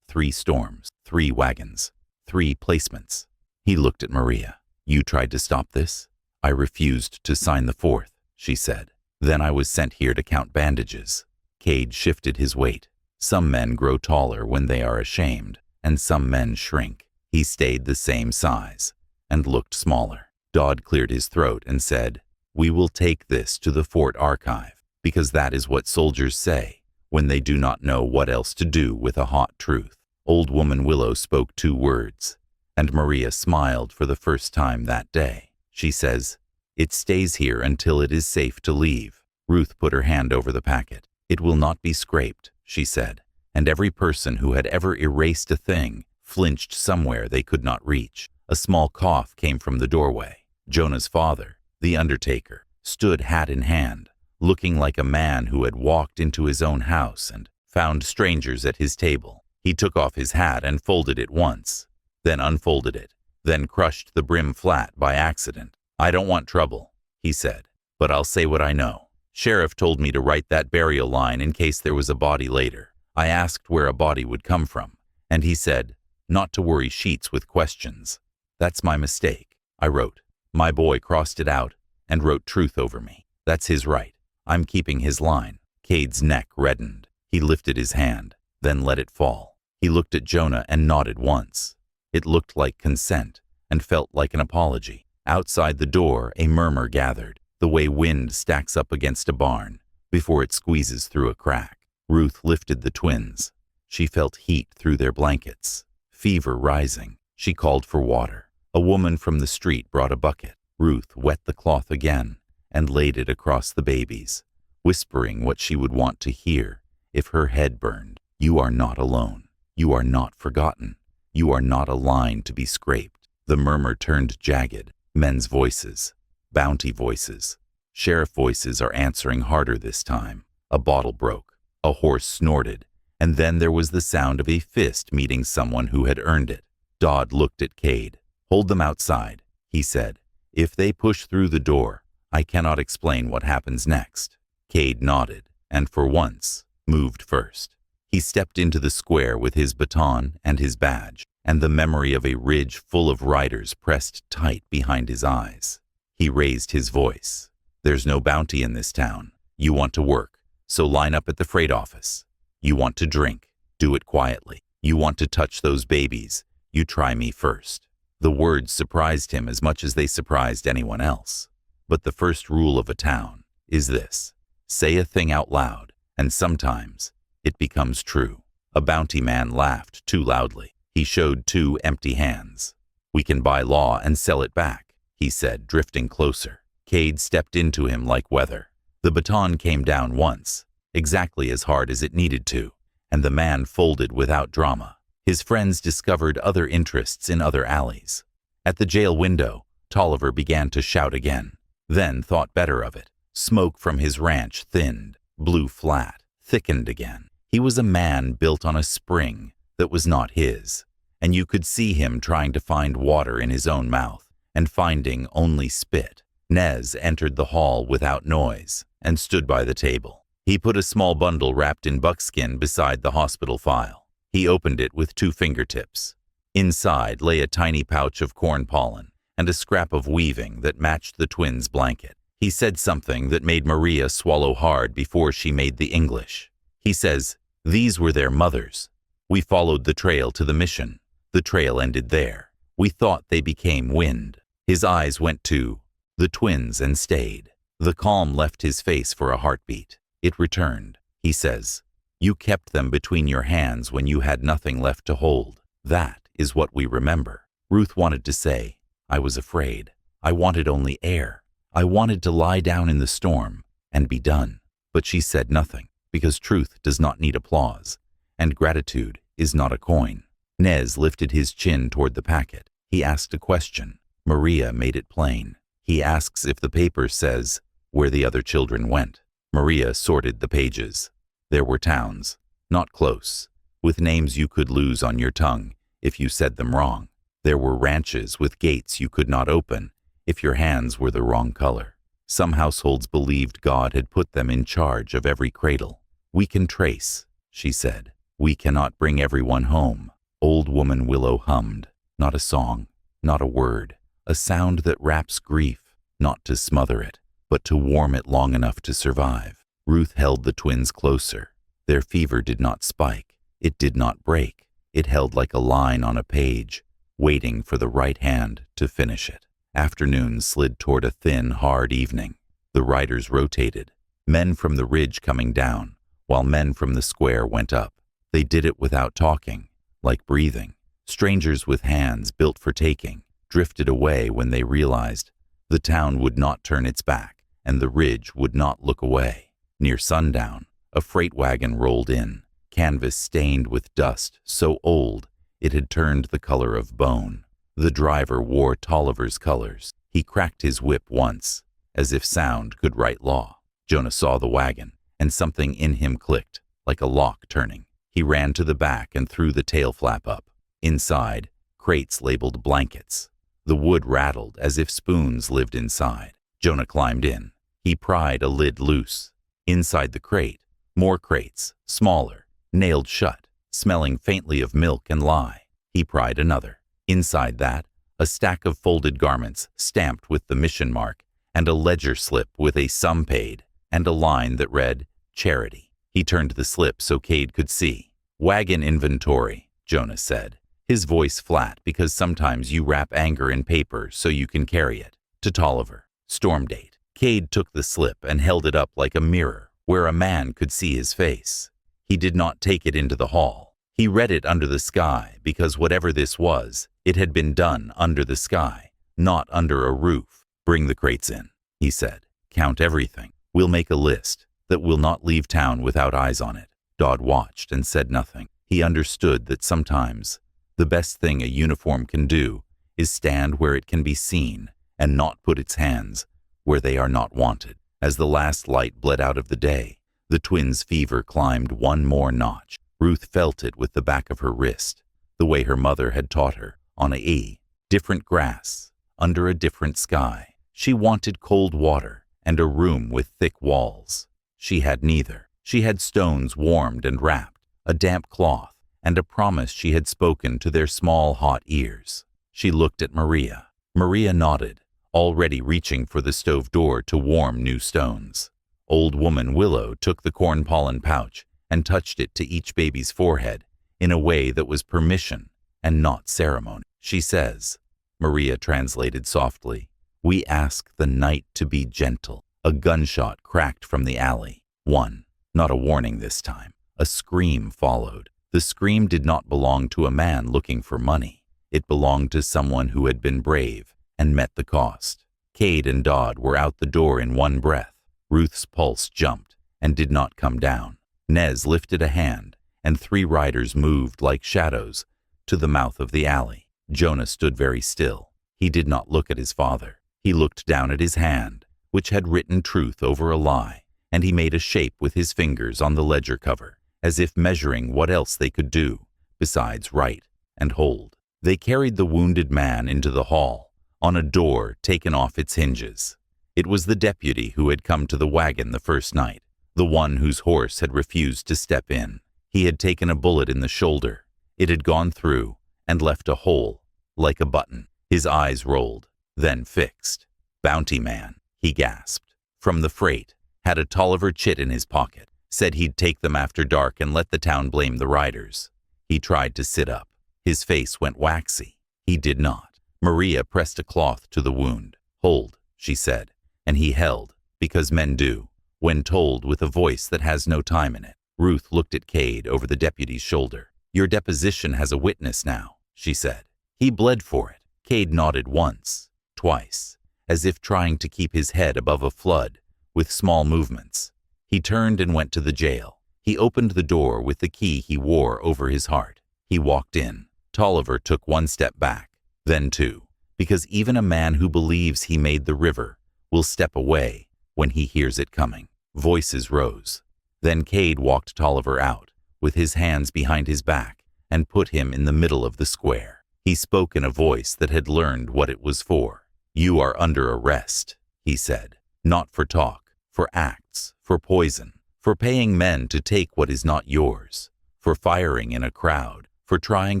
3 storms, 3 wagons, 3 placements. He looked at Maria. You tried to stop this? I refused to sign the 4th, she said. Then I was sent here to count bandages. Cade shifted his weight. Some men grow taller when they are ashamed, and some men shrink. He stayed the same size and looked smaller. Dodd cleared his throat and said, We will take this to the fort archive, because that is what soldiers say when they do not know what else to do with a hot truth. Old woman Willow spoke 2 words, and Maria smiled for the first time that day. She says, It stays here until it is safe to leave. Ruth put her hand over the packet. It will not be scraped, she said, and every person who had ever erased a thing flinched somewhere they could not reach. A small cough came from the doorway. Jonah's father, the undertaker, stood hat in hand, looking like a man who had walked into his own house and found strangers at his table. He took off his hat and folded it once, then unfolded it, then crushed the brim flat by accident. I don't want trouble, he said, but I'll say what I know. Sheriff told me to write that burial line in case there was a body later. I asked where a body would come from, and he said, not to worry Sheets with questions. That's my mistake. I wrote. My boy crossed it out and wrote truth over me. That's his right. I'm keeping his line. Cade's neck reddened. He lifted his hand, then let it fall. He looked at Jonah and nodded once. It looked like consent and felt like an apology. Outside the door, a murmur gathered, the way wind stacks up against a barn before it squeezes through a crack. Ruth lifted the twins. She felt heat through their blankets, fever rising. She called for water. A woman from the street brought a bucket. Ruth wet the cloth again and laid it across the babies, whispering what she would want to hear if her head burned. You are not alone. You are not forgotten. You are not a line to be scraped. The murmur turned jagged. Men's voices, bounty voices, sheriff voices are answering harder this time. A bottle broke. A horse snorted. And then there was the sound of a fist meeting someone who had earned it. Dodd looked at Cade. Hold them outside, he said. If they push through the door, I cannot explain what happens next. Cade nodded, and for once, moved first. He stepped into the square with his baton and his badge, and the memory of a ridge full of riders pressed tight behind his eyes. He raised his voice. There's no bounty in this town. You want to work, so line up at the freight office. You want to drink, do it quietly. You want to touch those babies, you try me first. The words surprised him as much as they surprised anyone else. But the first rule of a town is this: say a thing out loud, and sometimes it becomes true. A bounty man laughed too loudly. He showed 2 empty hands. "We can buy law and sell it back," he said, drifting closer. Cade stepped into him like weather. The baton came down once, exactly as hard as it needed to, and the man folded without drama. His friends discovered other interests in other alleys. At the jail window, Tolliver began to shout again, then thought better of it. Smoke from his ranch thinned, blew flat, thickened again. He was a man built on a spring that was not his, and you could see him trying to find water in his own mouth, and finding only spit. Nez entered the hall without noise and stood by the table. He put a small bundle wrapped in buckskin beside the hospital file. He opened it with 2 fingertips. Inside lay a tiny pouch of corn pollen and a scrap of weaving that matched the twins' blanket. He said something that made Maria swallow hard before she made the English. He says, "These were their mothers. We followed the trail to the mission. The trail ended there. We thought they became wind." His eyes went to the twins and stayed. The calm left his face for a heartbeat. It returned. He says, "You kept them between your hands when you had nothing left to hold. That is what we remember." Ruth wanted to say, "I was afraid. I wanted only air. I wanted to lie down in the storm and be done." But she said nothing, because truth does not need applause, and gratitude is not a coin. Nez lifted his chin toward the packet. He asked a question. Maria made it plain. He asks if the paper says where the other children went. Maria sorted the pages. There were towns, not close, with names you could lose on your tongue if you said them wrong. There were ranches with gates you could not open if your hands were the wrong color. Some households believed God had put them in charge of every cradle. "We can trace," she said. "We cannot bring everyone home." Old Woman Willow hummed, not a song, not a word, a sound that wraps grief, not to smother it, but to warm it long enough to survive. Ruth held the twins closer. Their fever did not spike. It did not break. It held like a line on a page, waiting for the right hand to finish it. Afternoon slid toward a thin, hard evening. The riders rotated, men from the ridge coming down, while men from the square went up. They did it without talking, like breathing. Strangers with hands built for taking drifted away when they realized the town would not turn its back and the ridge would not look away. Near sundown, a freight wagon rolled in, canvas stained with dust so old it had turned the color of bone. The driver wore Tolliver's colors. He cracked his whip once, as if sound could write law. Jonah saw the wagon, and something in him clicked, like a lock turning. He ran to the back and threw the tail flap up. Inside, crates labeled blankets. The wood rattled as if spoons lived inside. Jonah climbed in. He pried a lid loose. Inside the crate, more crates, smaller, nailed shut, smelling faintly of milk and lye. He pried another. Inside that, a stack of folded garments stamped with the mission mark and a ledger slip with a sum paid and a line that read, "Charity." He turned the slip so Cade could see. "Wagon inventory," Jonah said, his voice flat because sometimes you wrap anger in paper so you can carry it. To Tolliver, storm date. Cade took the slip and held it up like a mirror where a man could see his face. He did not take it into the hall. He read it under the sky because whatever this was, it had been done under the sky, not under a roof. "Bring the crates in," he said. "Count everything. We'll make a list that will not leave town without eyes on it." Dodd watched and said nothing. He understood that sometimes the best thing a uniform can do is stand where it can be seen and not put its hands where they are not wanted. As the last light bled out of the day, the twins' fever climbed one more notch. Ruth felt it with the back of her wrist, the way her mother had taught her, on a different grass, under a different sky. She wanted cold water and a room with thick walls. She had neither. She had stones warmed and wrapped, a damp cloth, and a promise she had spoken to their small hot ears. She looked at Maria. Maria nodded, already reaching for the stove door to warm new stones. Old Woman Willow took the corn pollen pouch and touched it to each baby's forehead in a way that was permission and not ceremony. "She says," Maria translated softly, We ask the night to be gentle. A gunshot cracked from the alley. One. Not a warning this time. A scream followed. The scream did not belong to a man looking for money. It belonged to someone who had been brave and met the cost. Cade and Dodd were out the door in one breath. Ruth's pulse jumped and did not come down. Nez lifted a hand, and 3 riders moved like shadows to the mouth of the alley. Jonah stood very still. He did not look at his father. He looked down at his hand, which had written truth over a lie, and he made a shape with his fingers on the ledger cover, as if measuring what else they could do, besides write and hold. They carried the wounded man into the hall, on a door taken off its hinges. It was the deputy who had come to the wagon the first night, the one whose horse had refused to step in. He had taken a bullet in the shoulder. It had gone through and left a hole, like a button. His eyes rolled, then fixed. "Bounty man," he gasped. From the freight, had a Tolliver chit in his pocket. Said he'd take them after dark and let the town blame the riders. He tried to sit up. His face went waxy. He did not. Maria pressed a cloth to the wound. "Hold," she said, and he held, because men do, when told with a voice that has no time in it. Ruth looked at Cade over the deputy's shoulder. "Your deposition has a witness now," she said. "He bled for it." Cade nodded once, twice, as if trying to keep his head above a flood, with small movements. He turned and went to the jail. He opened the door with the key he wore over his heart. He walked in. Tolliver took 1 step back, then 2, because even a man who believes he made the river will step away when he hears it coming. Voices rose. Then Cade walked Tolliver out, with his hands behind his back, and put him in the middle of the square. He spoke in a voice that had learned what it was for. "You are under arrest," he said. "Not for talk, for acts, for poison, for paying men to take what is not yours, for firing in a crowd, for trying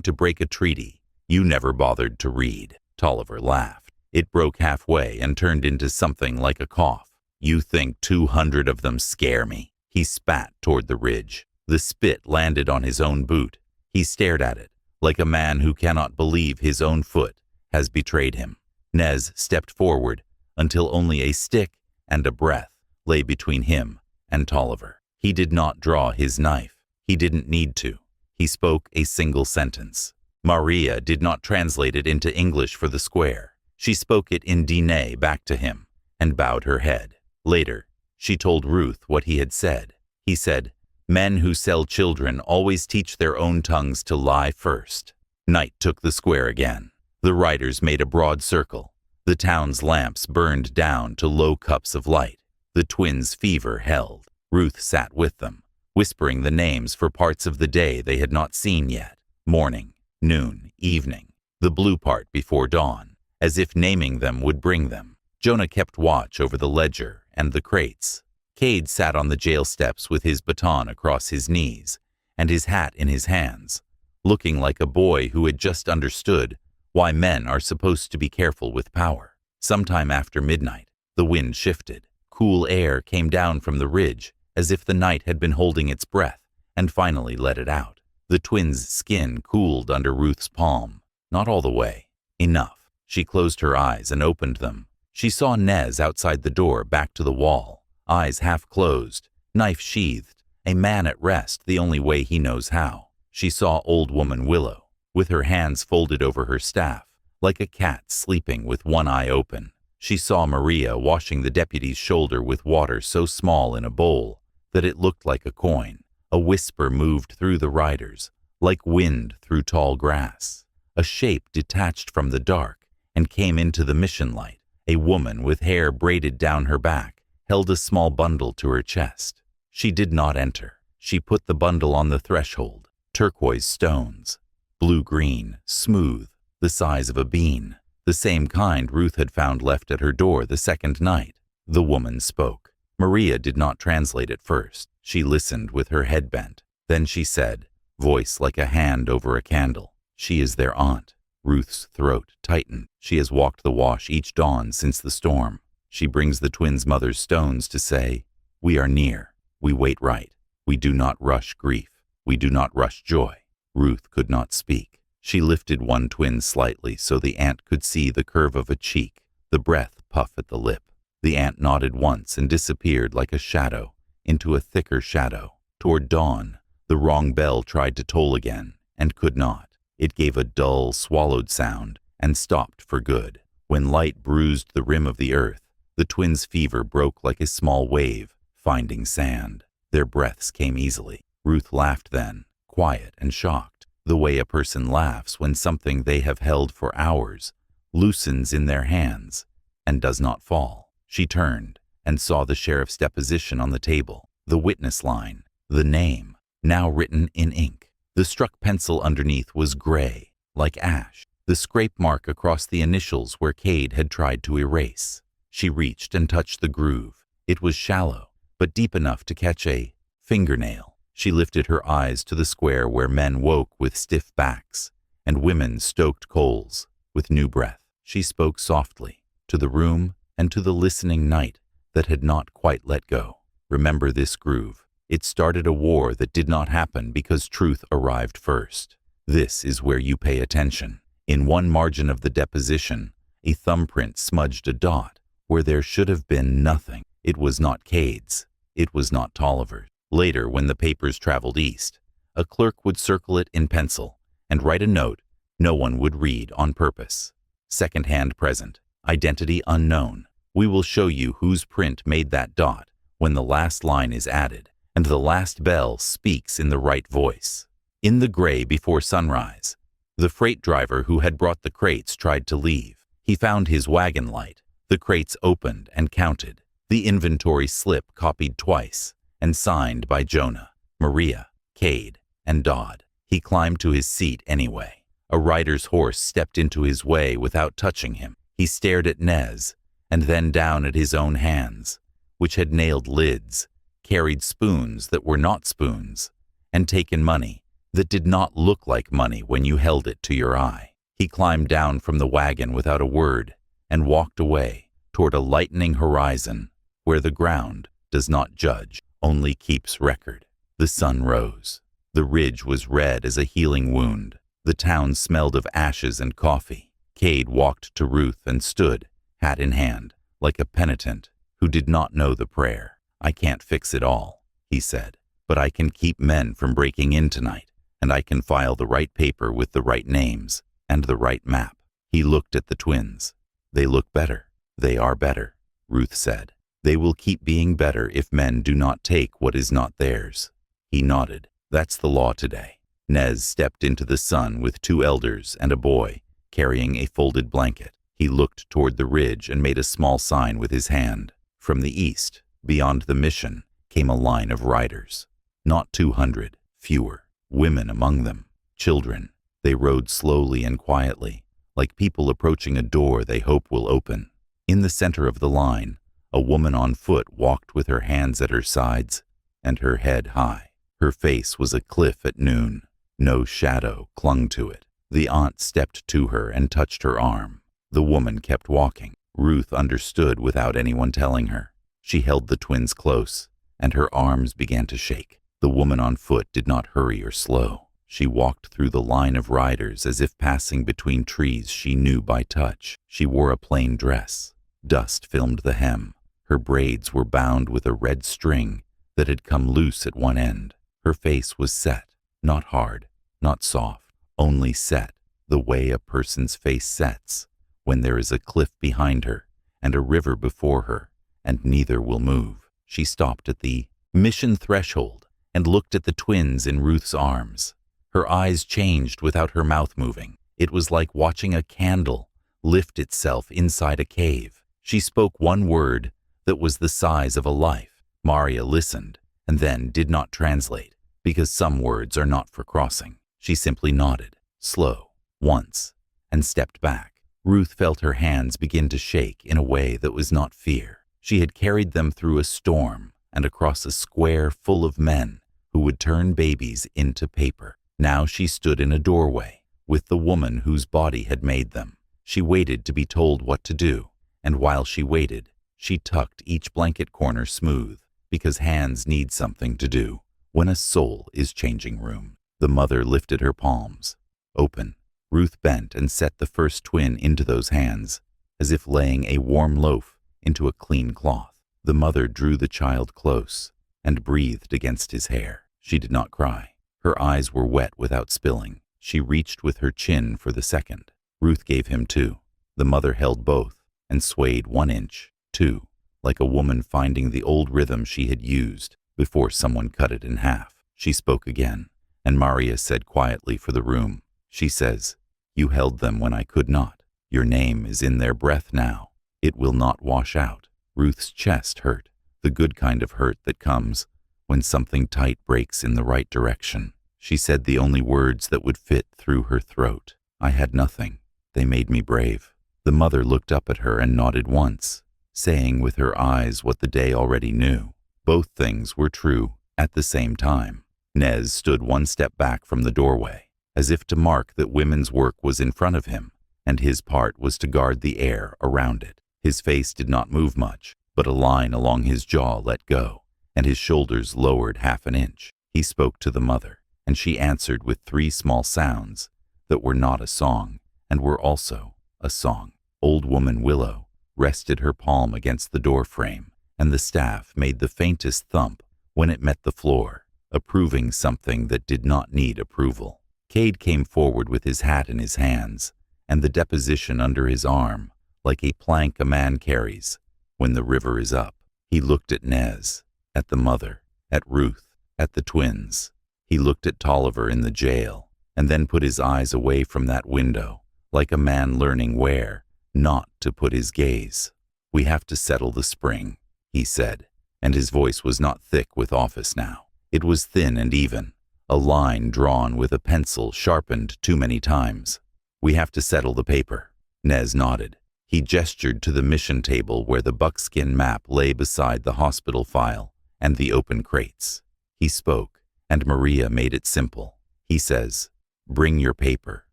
to break a treaty you never bothered to read." Tolliver laughed. It broke halfway and turned into something like a cough. "You think 200 of them scare me?" He spat toward the ridge. The spit landed on his own boot. He stared at it, like a man who cannot believe his own foot has betrayed him. Nez stepped forward until only a stick and a breath lay between him and Tolliver. He did not draw his knife. He didn't need to. He spoke a single sentence. Maria did not translate it into English for the square. She spoke it in Diné back to him and bowed her head. Later, she told Ruth what he had said. He said, "Men who sell children always teach their own tongues to lie first." Night took the square again. The riders made a broad circle. The town's lamps burned down to low cups of light. The twins' fever held. Ruth sat with them, whispering the names for parts of the day they had not seen yet. Morning, noon, evening, the blue part before dawn, as if naming them would bring them. Jonah kept watch over the ledger and the crates. Cade sat on the jail steps with his baton across his knees and his hat in his hands, looking like a boy who had just understood why men are supposed to be careful with power. Sometime after midnight, the wind shifted. Cool air came down from the ridge as if the night had been holding its breath and finally let it out. The twins' skin cooled under Ruth's palm. Not all the way. Enough. She closed her eyes and opened them. She saw Nez outside the door, back to the wall, eyes half closed, knife sheathed, a man at rest the only way he knows how. She saw old woman Willow, with her hands folded over her staff, like a cat sleeping with one eye open. She saw Maria washing the deputy's shoulder with water so small in a bowl that it looked like a coin. A whisper moved through the riders, like wind through tall grass. A shape detached from the dark and came into the mission light. A woman with hair braided down her back held a small bundle to her chest. She did not enter. She put the bundle on the threshold. Turquoise stones, blue-green, smooth, the size of a bean, the same kind Ruth had found left at her door the second night. The woman spoke. Maria did not translate at first. She listened with her head bent. Then she said, voice like a hand over a candle, "She is their aunt." Ruth's throat tightened. "She has walked the wash each dawn since the storm. She brings the twins' mother's stones to say, 'We are near. We wait right. We do not rush grief. We do not rush joy.'" Ruth could not speak. She lifted one twin slightly so the aunt could see the curve of a cheek, the breath puff at the lip. The ant nodded once and disappeared like a shadow into a thicker shadow. Toward dawn, the wrong bell tried to toll again and could not. It gave a dull, swallowed sound and stopped for good. When light bruised the rim of the earth, the twins' fever broke like a small wave, finding sand. Their breaths came easily. Ruth laughed then, quiet and shocked, the way a person laughs when something they have held for hours loosens in their hands and does not fall. She turned and saw the sheriff's deposition on the table, the witness line, the name, now written in ink. The struck pencil underneath was gray, like ash, the scrape mark across the initials where Cade had tried to erase. She reached and touched the groove. It was shallow, but deep enough to catch a fingernail. She lifted her eyes to the square where men woke with stiff backs and women stoked coals with new breath. She spoke softly to the room and to the listening night that had not quite let go. Remember this groove. It started a war that did not happen because truth arrived first. This is where you pay attention. In one margin of the deposition, a thumbprint smudged a dot where there should have been nothing. It was not Cade's. It was not Tolliver's. Later, when the papers traveled east, a clerk would circle it in pencil and write a note no one would read on purpose. Second-hand present. Identity unknown. We will show you whose print made that dot when the last line is added and the last bell speaks in the right voice. In the gray before sunrise, the freight driver who had brought the crates tried to leave. He found his wagon light. The crates opened and counted. The inventory slip copied twice and signed by Jonah, Maria, Cade, and Dodd. He climbed to his seat anyway. A rider's horse stepped into his way without touching him. He stared at Nez and then down at his own hands, which had nailed lids, carried spoons that were not spoons, and taken money that did not look like money when you held it to your eye. He climbed down from the wagon without a word and walked away toward a lightening horizon where the ground does not judge, only keeps record. The sun rose. The ridge was red as a healing wound. The town smelled of ashes and coffee. Cade walked to Ruth and stood, hat in hand, like a penitent who did not know the prayer. I can't fix it all, he said, but I can keep men from breaking in tonight, and I can file the right paper with the right names and the right map. He looked at the twins. They look better. They are better, Ruth said. They will keep being better if men do not take what is not theirs. He nodded. That's the law today. Nez stepped into the sun with 2 elders and a boy carrying a folded blanket. He looked toward the ridge and made a small sign with his hand. From the east, beyond the mission, came a line of riders. Not 200, fewer. Women among them. Children. They rode slowly and quietly, like people approaching a door they hope will open. In the center of the line, a woman on foot walked with her hands at her sides and her head high. Her face was a cliff at noon. No shadow clung to it. The aunt stepped to her and touched her arm. The woman kept walking. Ruth understood without anyone telling her. She held the twins close, and her arms began to shake. The woman on foot did not hurry or slow. She walked through the line of riders as if passing between trees she knew by touch. She wore a plain dress. Dust filmed the hem. Her braids were bound with a red string that had come loose at one end. Her face was set, not hard, not soft, only set, the way a person's face sets when there is a cliff behind her and a river before her, and neither will move. She stopped at the mission threshold and looked at the twins in Ruth's arms. Her eyes changed without her mouth moving. It was like watching a candle lift itself inside a cave. She spoke one word that was the size of a life. Maria listened and then did not translate, because some words are not for crossing. She simply nodded, slow, once, and stepped back. Ruth felt her hands begin to shake in a way that was not fear. She had carried them through a storm and across a square full of men who would turn babies into paper. Now she stood in a doorway with the woman whose body had made them. She waited to be told what to do, and while she waited, she tucked each blanket corner smooth, because hands need something to do when a soul is changing room. The mother lifted her palms. Open. Ruth bent and set the first twin into those hands as if laying a warm loaf into a clean cloth. The mother drew the child close and breathed against his hair. She did not cry. Her eyes were wet without spilling. She reached with her chin for the second. Ruth gave him 2. The mother held both and swayed 1 inch, 2, like a woman finding the old rhythm she had used before someone cut it in half. She spoke again, and Maria said quietly for the room, she says, "You held them when I could not. Your name is in their breath now. It will not wash out." Ruth's chest hurt, the good kind of hurt that comes when something tight breaks in the right direction. She said the only words that would fit through her throat. "I had nothing. They made me brave." The mother looked up at her and nodded once, saying with her eyes what the day already knew. Both things were true at the same time. Nez stood 1 step back from the doorway, as if to mark that women's work was in front of him, and his part was to guard the air around it. His face did not move much, but a line along his jaw let go, and his shoulders lowered 1/2 inch. He spoke to the mother, and she answered with 3 small sounds that were not a song, and were also a song. Old Woman Willow rested her palm against the door frame, and the staff made the faintest thump when it met the floor, approving something that did not need approval. Cade came forward with his hat in his hands, and the deposition under his arm, like a plank a man carries when the river is up. He looked at Nez, at the mother, at Ruth, at the twins. He looked at Tolliver in the jail, and then put his eyes away from that window, like a man learning where not to put his gaze. "We have to settle the spring," he said, and his voice was not thick with office now. It was thin and even, a line drawn with a pencil sharpened too many times. "We have to settle the paper." Nez nodded. He gestured to the mission table where the buckskin map lay beside the hospital file and the open crates. He spoke, and Maria made it simple. He says, "Bring your paper.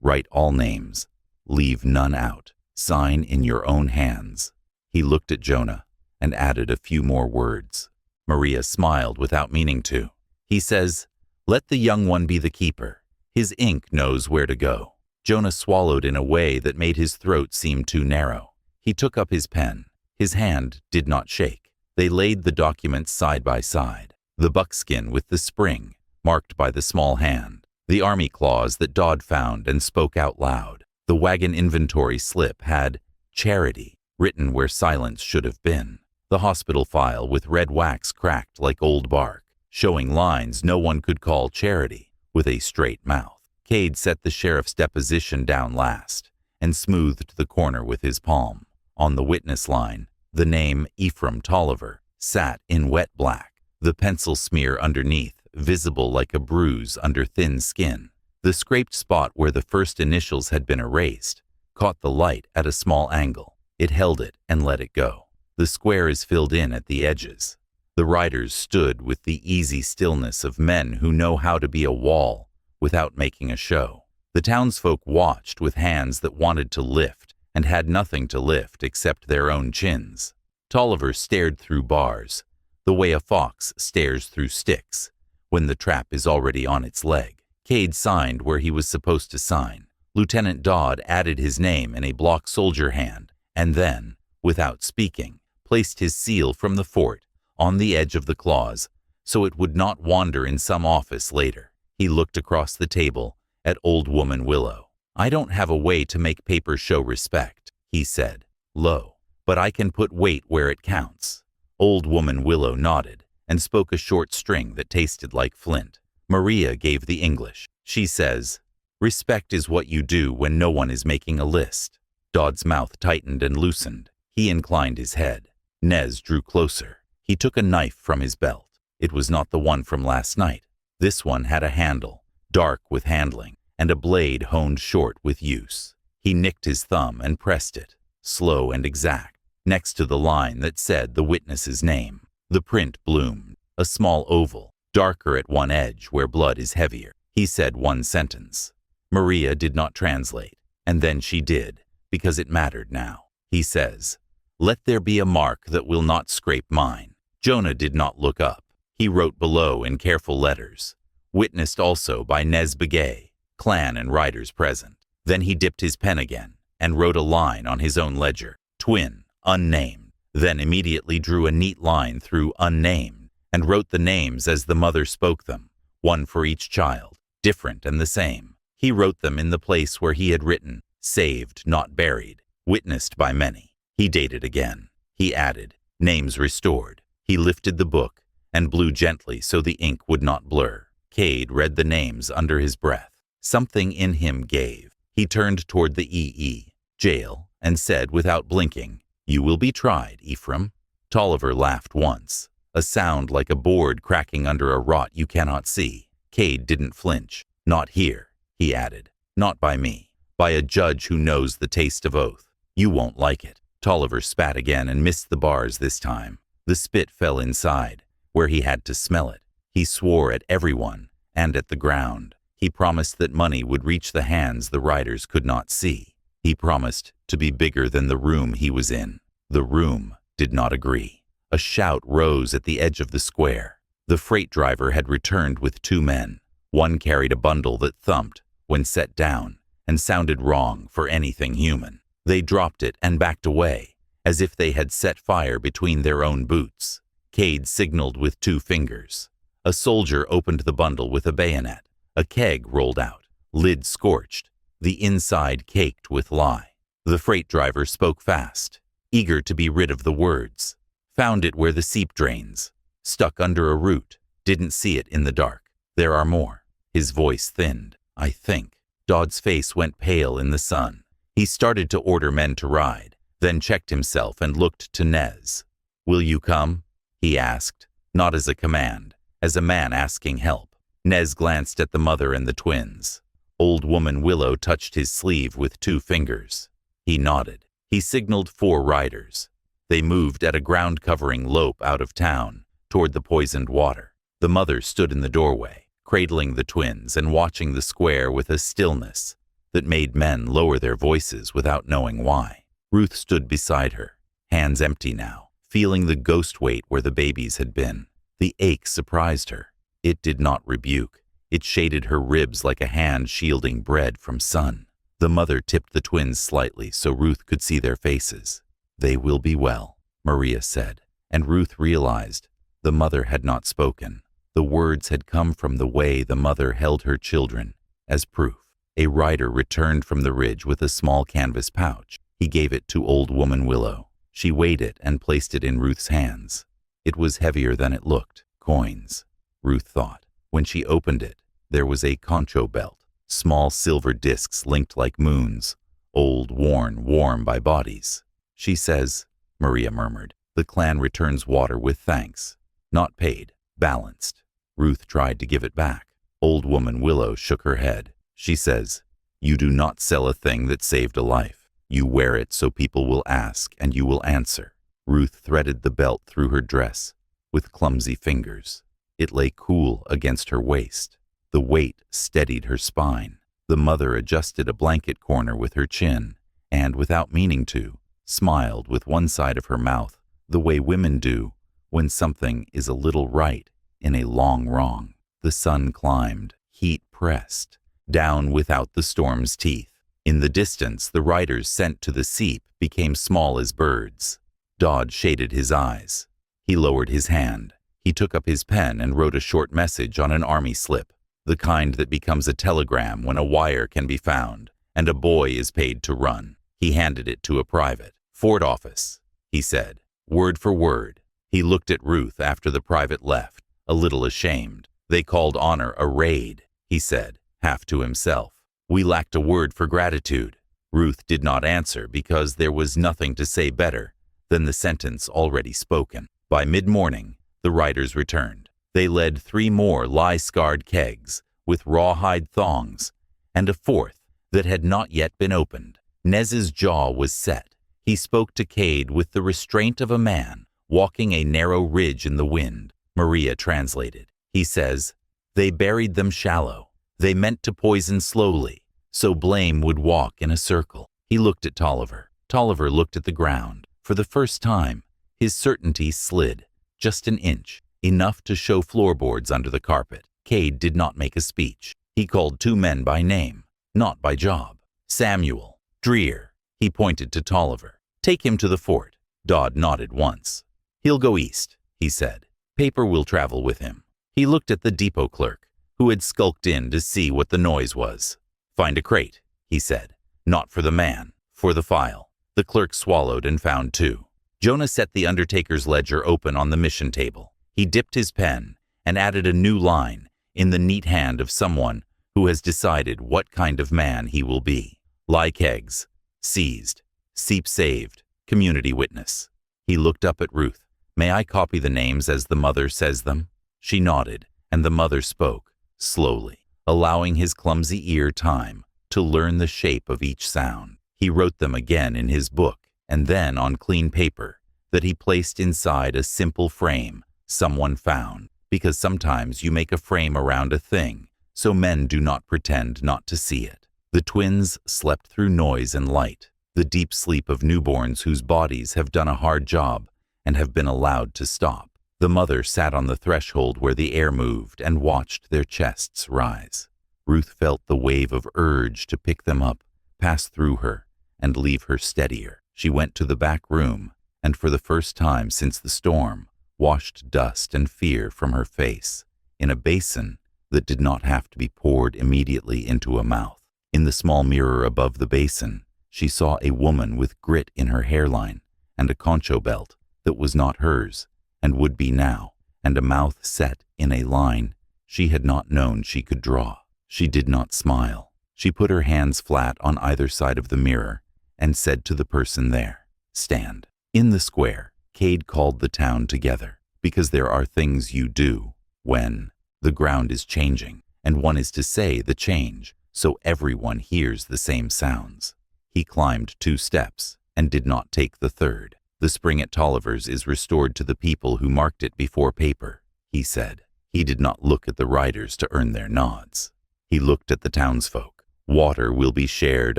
Write all names. Leave none out. Sign in your own hands." He looked at Jonah and added a few more words. Maria smiled without meaning to. He says, "Let the young one be the keeper. His ink knows where to go." Jonah swallowed in a way that made his throat seem too narrow. He took up his pen. His hand did not shake. They laid the documents side by side. The buckskin with the spring, marked by the small hand. The army clause that Dodd found and spoke out loud. The wagon inventory slip had "Charity" written where silence should have been. The hospital file with red wax cracked like old bark, showing lines no one could call Charity, with a straight mouth. Cade set the sheriff's deposition down last and smoothed the corner with his palm. On the witness line, the name Ephraim Tolliver sat in wet black, the pencil smear underneath visible like a bruise under thin skin. The scraped spot where the first initials had been erased caught the light at a small angle. It held it and let it go. The square is filled in at the edges. The writers stood with the easy stillness of men who know how to be a wall without making a show. The townsfolk watched with hands that wanted to lift and had nothing to lift except their own chins. Tolliver stared through bars, the way a fox stares through sticks when the trap is already on its leg. Cade signed where he was supposed to sign. Lieutenant Dodd added his name in a block soldier hand and then, without speaking, placed his seal from the fort on the edge of the clause so it would not wander in some office later. He looked across the table at Old Woman Willow. "I don't have a way to make paper show respect," he said, low, "but I can put weight where it counts." Old Woman Willow nodded and spoke a short string that tasted like flint. Maria gave the English. She says, "Respect is what you do when no one is making a list." Dodd's mouth tightened and loosened. He inclined his head. Nez drew closer. He took a knife from his belt. It was not the one from last night. This one had a handle, dark with handling, and a blade honed short with use. He nicked his thumb and pressed it, slow and exact, next to the line that said the witness's name. The print bloomed, a small oval, darker at one edge where blood is heavier. He said one sentence. Maria did not translate, and then she did, because it mattered now. He says, "Let there be a mark that will not scrape mine." Jonah did not look up. He wrote below in careful letters, "Witnessed also by Nez Begay, clan and riders present." Then he dipped his pen again and wrote a line on his own ledger, twin, unnamed, then immediately drew a neat line through unnamed and wrote the names as the mother spoke them, one for each child, different and the same. He wrote them in the place where he had written, saved, not buried, witnessed by many. He dated again. He added, names restored. He lifted the book and blew gently so the ink would not blur. Cade read the names under his breath. Something in him gave. He turned toward the EE, jail, and said without blinking, "You will be tried, Ephraim." Tolliver laughed once, a sound like a board cracking under a rot you cannot see. Cade didn't flinch. "Not here," he added. "Not by me. By a judge who knows the taste of oath. You won't like it." Tolliver spat again and missed the bars this time. The spit fell inside, where he had to smell it. He swore at everyone and at the ground. He promised that money would reach the hands the riders could not see. He promised to be bigger than the room he was in. The room did not agree. A shout rose at the edge of the square. The freight driver had returned with two men. One carried a bundle that thumped when set down and sounded wrong for anything human. They dropped it and backed away, as if they had set fire between their own boots. Cade signaled with two fingers. A soldier opened the bundle with a bayonet. A keg rolled out, lid scorched, the inside caked with lye. The freight driver spoke fast, eager to be rid of the words. Found it where the seep drains. Stuck under a root. Didn't see it in the dark. There are more. His voice thinned. I think. Dodd's face went pale in the sun. He started to order men to ride, then checked himself and looked to Nez. Will you come? He asked, not as a command, as a man asking help. Nez glanced at the mother and the twins. Old woman Willow touched his sleeve with two fingers. He nodded. He signaled 4 riders. They moved at a ground-covering lope out of town, toward the poisoned water. The mother stood in the doorway, cradling the twins and watching the square with a stillness that made men lower their voices without knowing why. Ruth stood beside her, hands empty now, feeling the ghost weight where the babies had been. The ache surprised her. It did not rebuke. It shaded her ribs like a hand shielding bread from sun. The mother tipped the twins slightly so Ruth could see their faces. They will be well, Maria said, and Ruth realized the mother had not spoken. The words had come from the way the mother held her children, as proof. A rider returned from the ridge with a small canvas pouch. He gave it to old woman Willow. She weighed it and placed it in Ruth's hands. It was heavier than it looked. Coins, Ruth thought. When she opened it, there was a concho belt, small silver discs linked like moons, old, worn, warm by bodies. She says, Maria murmured, the clan returns water with thanks. Not paid, balanced. Ruth tried to give it back. Old woman Willow shook her head. She says, you do not sell a thing that saved a life. You wear it so people will ask and you will answer. Ruth threaded the belt through her dress with clumsy fingers. It lay cool against her waist. The weight steadied her spine. The mother adjusted a blanket corner with her chin and, without meaning to, smiled with one side of her mouth the way women do when something is a little right in a long wrong. The sun climbed, heat pressed, down without the storm's teeth. In the distance, the riders sent to the seep became small as birds. Dodd shaded his eyes. He lowered his hand. He took up his pen and wrote a short message on an army slip, the kind that becomes a telegram when a wire can be found and a boy is paid to run. He handed it to a private. Fort office, he said, word for word. He looked at Ruth after the private left, a little ashamed. They called honor a raid, he said, half to himself. We lacked a word for gratitude. Ruth did not answer because there was nothing to say better than the sentence already spoken. By mid-morning, the riders returned. They led 3 more lye-scarred kegs with rawhide thongs and a 4th that had not yet been opened. Nez's jaw was set. He spoke to Cade with the restraint of a man walking a narrow ridge in the wind. Maria translated. He says, they buried them shallow. They meant to poison slowly, so blame would walk in a circle. He looked at Tolliver. Tolliver looked at the ground. For the first time, his certainty slid, just an inch, enough to show floorboards under the carpet. Cade did not make a speech. He called 2 men by name, not by job. Samuel, Dreer, He pointed to Tolliver. Take him to the fort. Dodd nodded once. He'll go east, he said. Paper will travel with him. He looked at the depot clerk, who had skulked in to see what the noise was. Find a crate, he said. Not for the man, for the file. The clerk swallowed and found two. Jonah set the undertaker's ledger open on the mission table. He dipped his pen and added a new line in the neat hand of someone who has decided what kind of man he will be. Lie kegs, seized, Seep saved, community witness. He looked up at Ruth. May I copy the names as the mother says them? She nodded, and the mother spoke, slowly, allowing his clumsy ear time to learn the shape of each sound. He wrote them again in his book, and then on clean paper, that he placed inside a simple frame someone found, because sometimes you make a frame around a thing, so men do not pretend not to see it. The twins slept through noise and light, the deep sleep of newborns whose bodies have done a hard job and have been allowed to stop. The mother sat on the threshold where the air moved and watched their chests rise. Ruth felt the wave of urge to pick them up, pass through her, and leave her steadier. She went to the back room, and for the first time since the storm, washed dust and fear from her face, in a basin that did not have to be poured immediately into a mouth. In the small mirror above the basin, she saw a woman with grit in her hairline and a concho belt that was not hers and would be now, and a mouth set in a line she had not known she could draw. She did not smile. She put her hands flat on either side of the mirror and said to the person there, "Stand." In the square, Cade called the town together, because there are things you do when the ground is changing, and one is to say the change so everyone hears the same sounds. He climbed 2 steps and did not take the third. The spring at Tolliver's is restored to the people who marked it before paper, he said. He did not look at the riders to earn their nods. He looked at the townsfolk. Water will be shared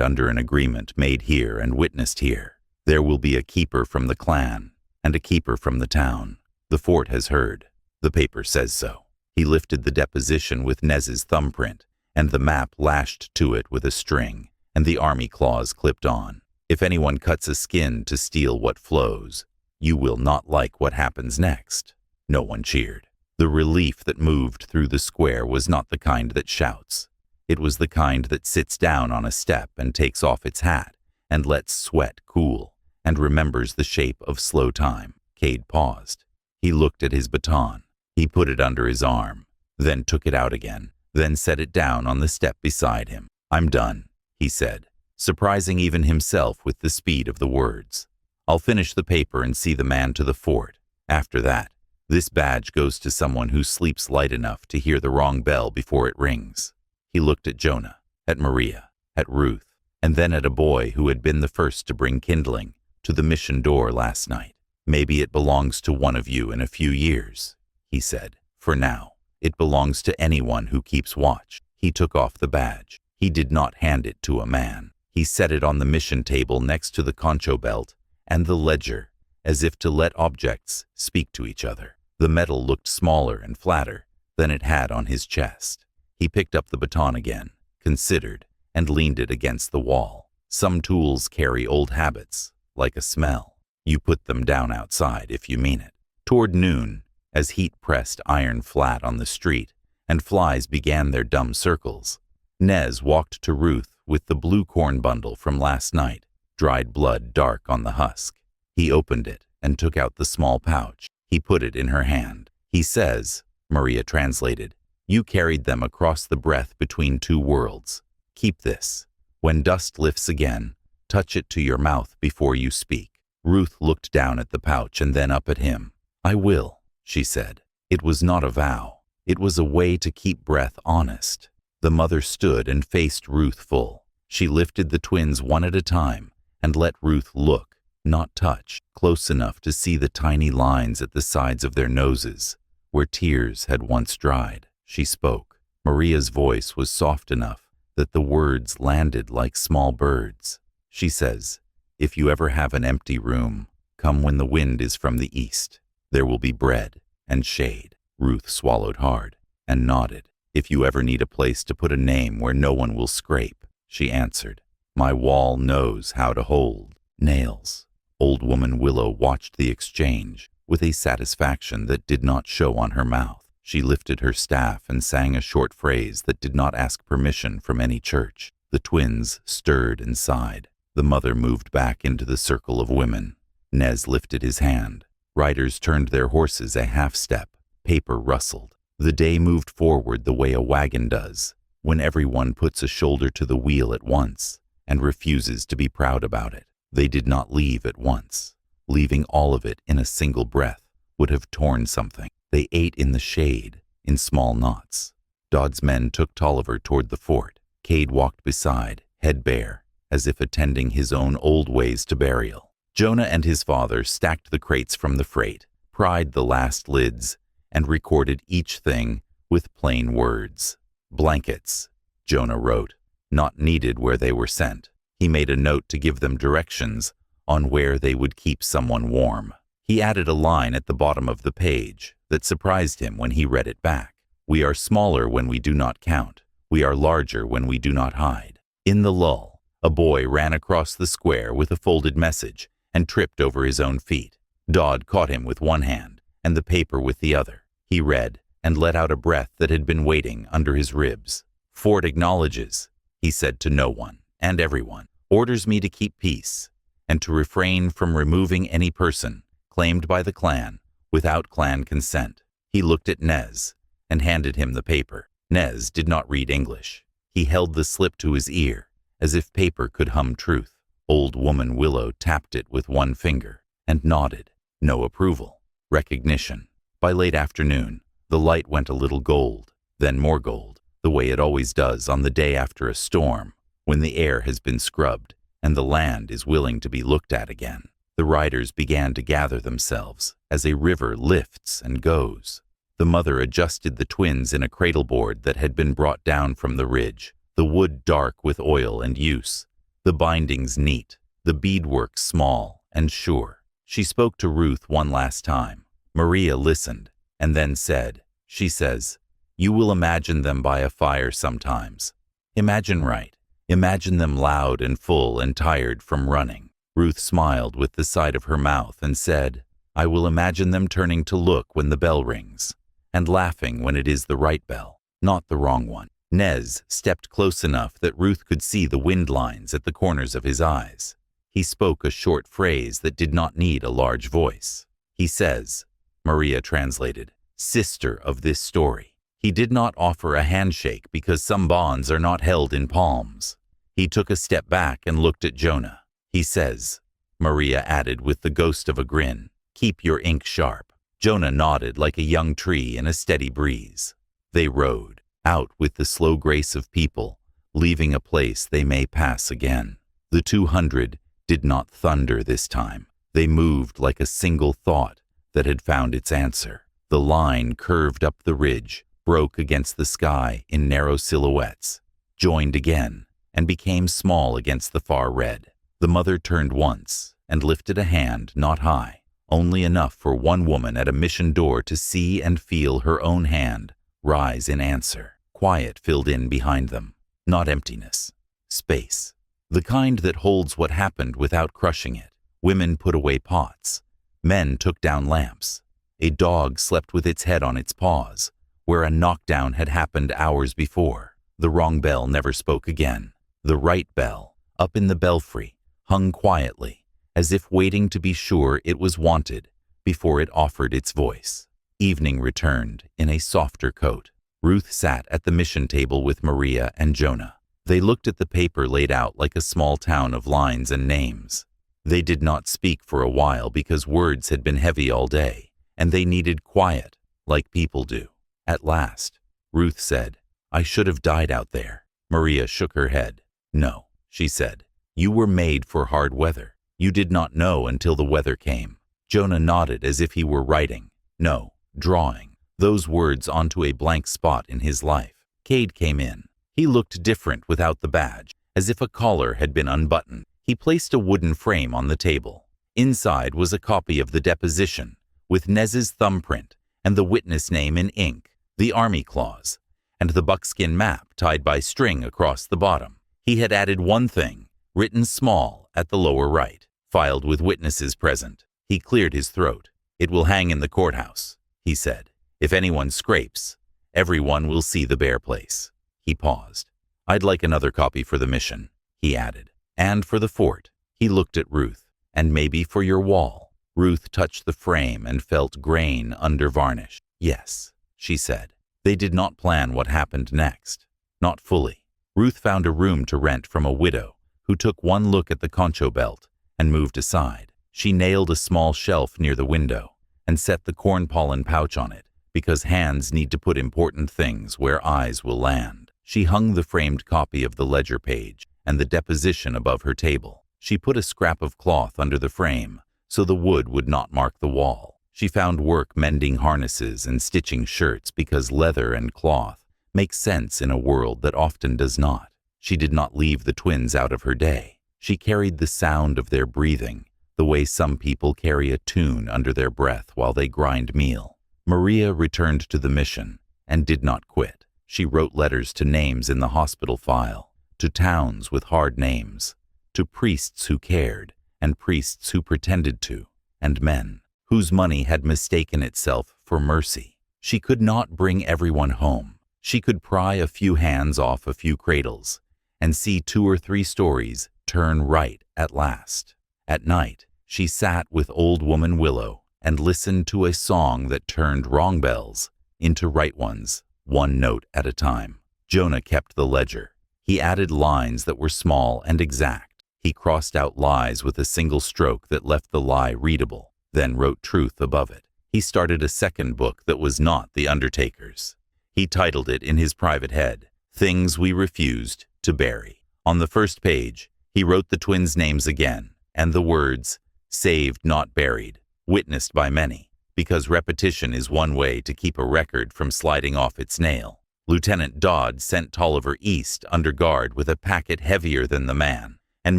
under an agreement made here and witnessed here. There will be a keeper from the clan and a keeper from the town. The fort has heard. The paper says so. He lifted the deposition with Nez's thumbprint and the map lashed to it with a string, and the army clause clipped on. If anyone cuts a skin to steal what flows, you will not like what happens next. No one cheered. The relief that moved through the square was not the kind that shouts. It was the kind that sits down on a step and takes off its hat and lets sweat cool and remembers the shape of slow time. Cade paused. He looked at his baton. He put it under his arm, then took it out again, then set it down on the step beside him. I'm done, he said, surprising even himself with the speed of the words. I'll finish the paper and see the man to the fort. After that, this badge goes to someone who sleeps light enough to hear the wrong bell before it rings. He looked at Jonah, at Maria, at Ruth, and then at a boy who had been the first to bring kindling to the mission door last night. Maybe it belongs to one of you in a few years, he said. For now, it belongs to anyone who keeps watch. He took off the badge. He did not hand it to a man. He set it on the mission table next to the concho belt and the ledger, as if to let objects speak to each other. The metal looked smaller and flatter than it had on his chest. He picked up the baton again, considered, and leaned it against the wall. Some tools carry old habits, like a smell. You put them down outside if you mean it. Toward noon, as heat pressed iron flat on the street and flies began their dumb circles, Nez walked to Ruth with the blue corn bundle from last night, dried blood dark on the husk. He opened it and took out the small pouch. He put it in her hand. He says, Maria translated, you carried them across the breath between 2 worlds. Keep this. When dust lifts again, touch it to your mouth before you speak. Ruth looked down at the pouch and then up at him. I will, she said. It was not a vow. It was a way to keep breath honest. The mother stood and faced Ruth full. She lifted the twins one at a time and let Ruth look, not touch, close enough to see the tiny lines at the sides of their noses, where tears had once dried. She spoke. Maria's voice was soft enough that the words landed like small birds. She says, if you ever have an empty room, come when the wind is from the east. There will be bread and shade. Ruth swallowed hard and nodded. If you ever need a place to put a name where no one will scrape, she answered. My wall knows how to hold nails. Old woman Willow watched the exchange with a satisfaction that did not show on her mouth. She lifted her staff and sang a short phrase that did not ask permission from any church. The twins stirred and sighed. The mother moved back into the circle of women. Nez lifted his hand. Riders turned their horses a half step. Paper rustled. The day moved forward the way a wagon does, when everyone puts a shoulder to the wheel at once and refuses to be proud about it. They did not leave at once. Leaving all of it in a single breath would have torn something. They ate in the shade, in small knots. Dodd's men took Tolliver toward the fort. Cade walked beside, head bare, as if attending his own old ways to burial. Jonah and his father stacked the crates from the freight, pried the last lids, and recorded each thing with plain words. Blankets, Jonah wrote, not needed where they were sent. He made a note to give them directions on where they would keep someone warm. He added a line at the bottom of the page that surprised him when he read it back. We are smaller when we do not count. We are larger when we do not hide. In the lull, a boy ran across the square with a folded message and tripped over his own feet. Dodd caught him with one hand and the paper with the other. He read and let out a breath that had been waiting under his ribs. Fort acknowledges, he said to no one and everyone, orders me to keep peace and to refrain from removing any person claimed by the clan without clan consent. He looked at Nez and handed him the paper. Nez did not read English. He held the slip to his ear as if paper could hum truth. Old woman Willow tapped it with one finger and nodded. No approval. Recognition. By late afternoon, the light went a little gold, then more gold, the way it always does on the day after a storm, when the air has been scrubbed and the land is willing to be looked at again. The riders began to gather themselves as a river lifts and goes. The mother adjusted the twins in a cradleboard that had been brought down from the ridge, the wood dark with oil and use, the bindings neat, the beadwork small and sure. She spoke to Ruth one last time. Maria listened and then said, she says, you will imagine them by a fire sometimes. Imagine right. Imagine them loud and full and tired from running. Ruth smiled with the side of her mouth and said, I will imagine them turning to look when the bell rings, and laughing when it is the right bell, not the wrong one. Nez stepped close enough that Ruth could see the wind lines at the corners of his eyes. He spoke a short phrase that did not need a large voice. He says, Maria translated, sister of this story. He did not offer a handshake because some bonds are not held in palms. He took a step back and looked at Jonah. He says, Maria added with the ghost of a grin, keep your ink sharp. Jonah nodded like a young tree in a steady breeze. They rode, out with the slow grace of people, leaving a place they may pass again. The 200 did not thunder this time. They moved like a single thought that had found its answer. The line curved up the ridge, broke against the sky in narrow silhouettes, joined again, and became small against the far red. The mother turned once and lifted a hand not high, only enough for one woman at a mission door to see and feel her own hand rise in answer. Quiet filled in behind them, not emptiness, space. The kind that holds what happened without crushing it. Women put away pots. Men took down lamps. A dog slept with its head on its paws, where a knockdown had happened hours before. The wrong bell never spoke again. The right bell, up in the belfry, hung quietly, as if waiting to be sure it was wanted before it offered its voice. Evening returned in a softer coat. Ruth sat at the mission table with Maria and Jonah. They looked at the paper laid out like a small town of lines and names. They did not speak for a while because words had been heavy all day, and they needed quiet, like people do. At last, Ruth said, I should have died out there. Maria shook her head. No, she said. You were made for hard weather. You did not know until the weather came. Jonah nodded as if he were writing. No, drawing those words onto a blank spot in his life. Cade came in. He looked different without the badge, as if a collar had been unbuttoned. He placed a wooden frame on the table. Inside was a copy of the deposition, with Nez's thumbprint and the witness name in ink, the army clause, and the buckskin map tied by string across the bottom. He had added one thing, written small at the lower right, filed with witnesses present. He cleared his throat. "It will hang in the courthouse," he said. "If anyone scrapes, everyone will see the bare place." He paused. "I'd like another copy for the mission," he added. "And for the fort." He looked at Ruth. "And maybe for your wall." Ruth touched the frame and felt grain under varnish. "Yes," she said. They did not plan what happened next. Not fully. Ruth found a room to rent from a widow who took one look at the concho belt and moved aside. She nailed a small shelf near the window and set the corn pollen pouch on it, because hands need to put important things where eyes will land. She hung the framed copy of the ledger page and the deposition above her table. She put a scrap of cloth under the frame so the wood would not mark the wall. She found work mending harnesses and stitching shirts because leather and cloth make sense in a world that often does not. She did not leave the twins out of her day. She carried the sound of their breathing, the way some people carry a tune under their breath while they grind meal. Maria returned to the mission and did not quit. She wrote letters to names in the hospital file, to towns with hard names, to priests who cared and priests who pretended to, and men whose money had mistaken itself for mercy. She could not bring everyone home. She could pry a few hands off a few cradles and see 2 or 3 stories turn right at last. At night, she sat with old woman Willow and listened to a song that turned wrong bells into right ones, one note at a time. Jonah kept the ledger. He added lines that were small and exact. He crossed out lies with a single stroke that left the lie readable, then wrote truth above it. He started a second book that was not The Undertaker's. He titled it in his private head, Things We Refused to Bury. On the first page, he wrote the twins' names again, and the words, saved not buried, witnessed by many, because repetition is one way to keep a record from sliding off its nail. Lieutenant Dodd sent Tolliver east under guard with a packet heavier than the man, and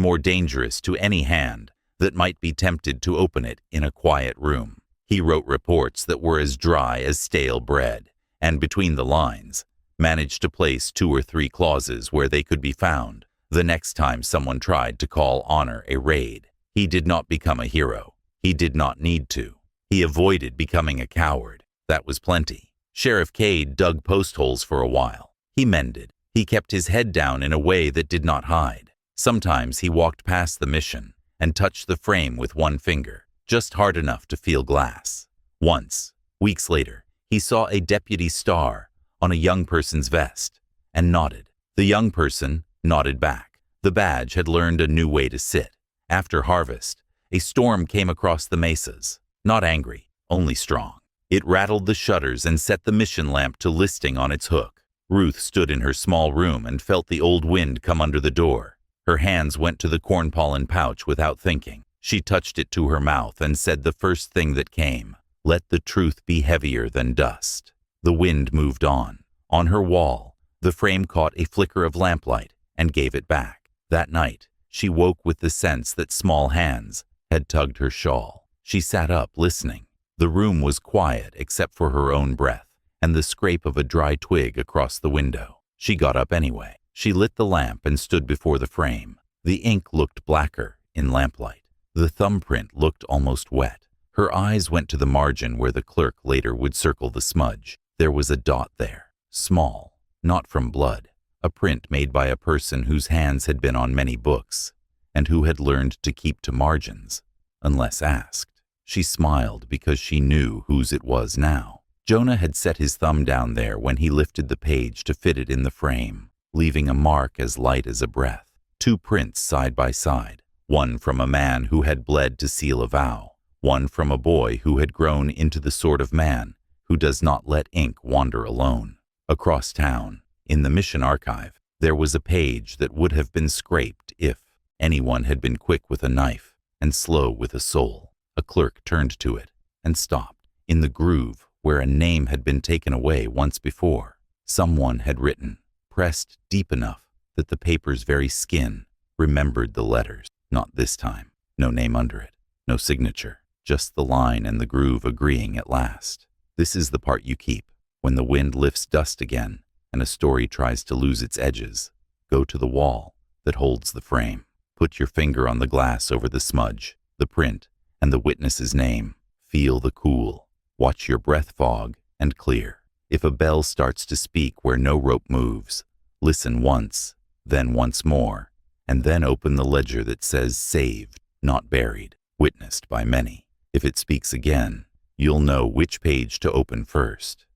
more dangerous to any hand that might be tempted to open it in a quiet room. He wrote reports that were as dry as stale bread, and between the lines, managed to place 2 or 3 clauses where they could be found the next time someone tried to call honor a raid. He did not become a hero. He did not need to. He avoided becoming a coward. That was plenty. Sheriff Cade dug post holes for a while. He mended. He kept his head down in a way that did not hide. Sometimes he walked past the mission and touched the frame with one finger, just hard enough to feel glass. Once, weeks later, he saw a deputy star on a young person's vest and nodded. The young person nodded back. The badge had learned a new way to sit. After harvest, a storm came across the mesas. Not angry, only strong. It rattled the shutters and set the mission lamp to listing on its hook. Ruth stood in her small room and felt the old wind come under the door. Her hands went to the corn pollen pouch without thinking. She touched it to her mouth and said the first thing that came, "Let the truth be heavier than dust." The wind moved on. On her wall, the frame caught a flicker of lamplight and gave it back. That night, she woke with the sense that small hands had tugged her shawl. She sat up, listening. The room was quiet except for her own breath and the scrape of a dry twig across the window. She got up anyway. She lit the lamp and stood before the frame. The ink looked blacker in lamplight. The thumbprint looked almost wet. Her eyes went to the margin where the clerk later would circle the smudge. There was a dot there, small, not from blood, a print made by a person whose hands had been on many books and who had learned to keep to margins, unless asked. She smiled because she knew whose it was now. Jonah had set his thumb down there when he lifted the page to fit it in the frame, leaving a mark as light as a breath. 2 prints side by side, one from a man who had bled to seal a vow, one from a boy who had grown into the sort of man who does not let ink wander alone. Across town, in the mission archive, there was a page that would have been scraped if anyone had been quick with a knife and slow with a soul. A clerk turned to it and stopped. In the groove where a name had been taken away once before, someone had written, pressed deep enough that the paper's very skin remembered the letters. Not this time. No name under it. No signature. Just the line and the groove agreeing at last. This is the part you keep. When the wind lifts dust again and a story tries to lose its edges, go to the wall that holds the frame. Put your finger on the glass over the smudge, the print, and the witness's name. Feel the cool. Watch your breath fog and clear. If a bell starts to speak where no rope moves, listen once, then once more, and then open the ledger that says saved, not buried, witnessed by many. If it speaks again, you'll know which page to open first.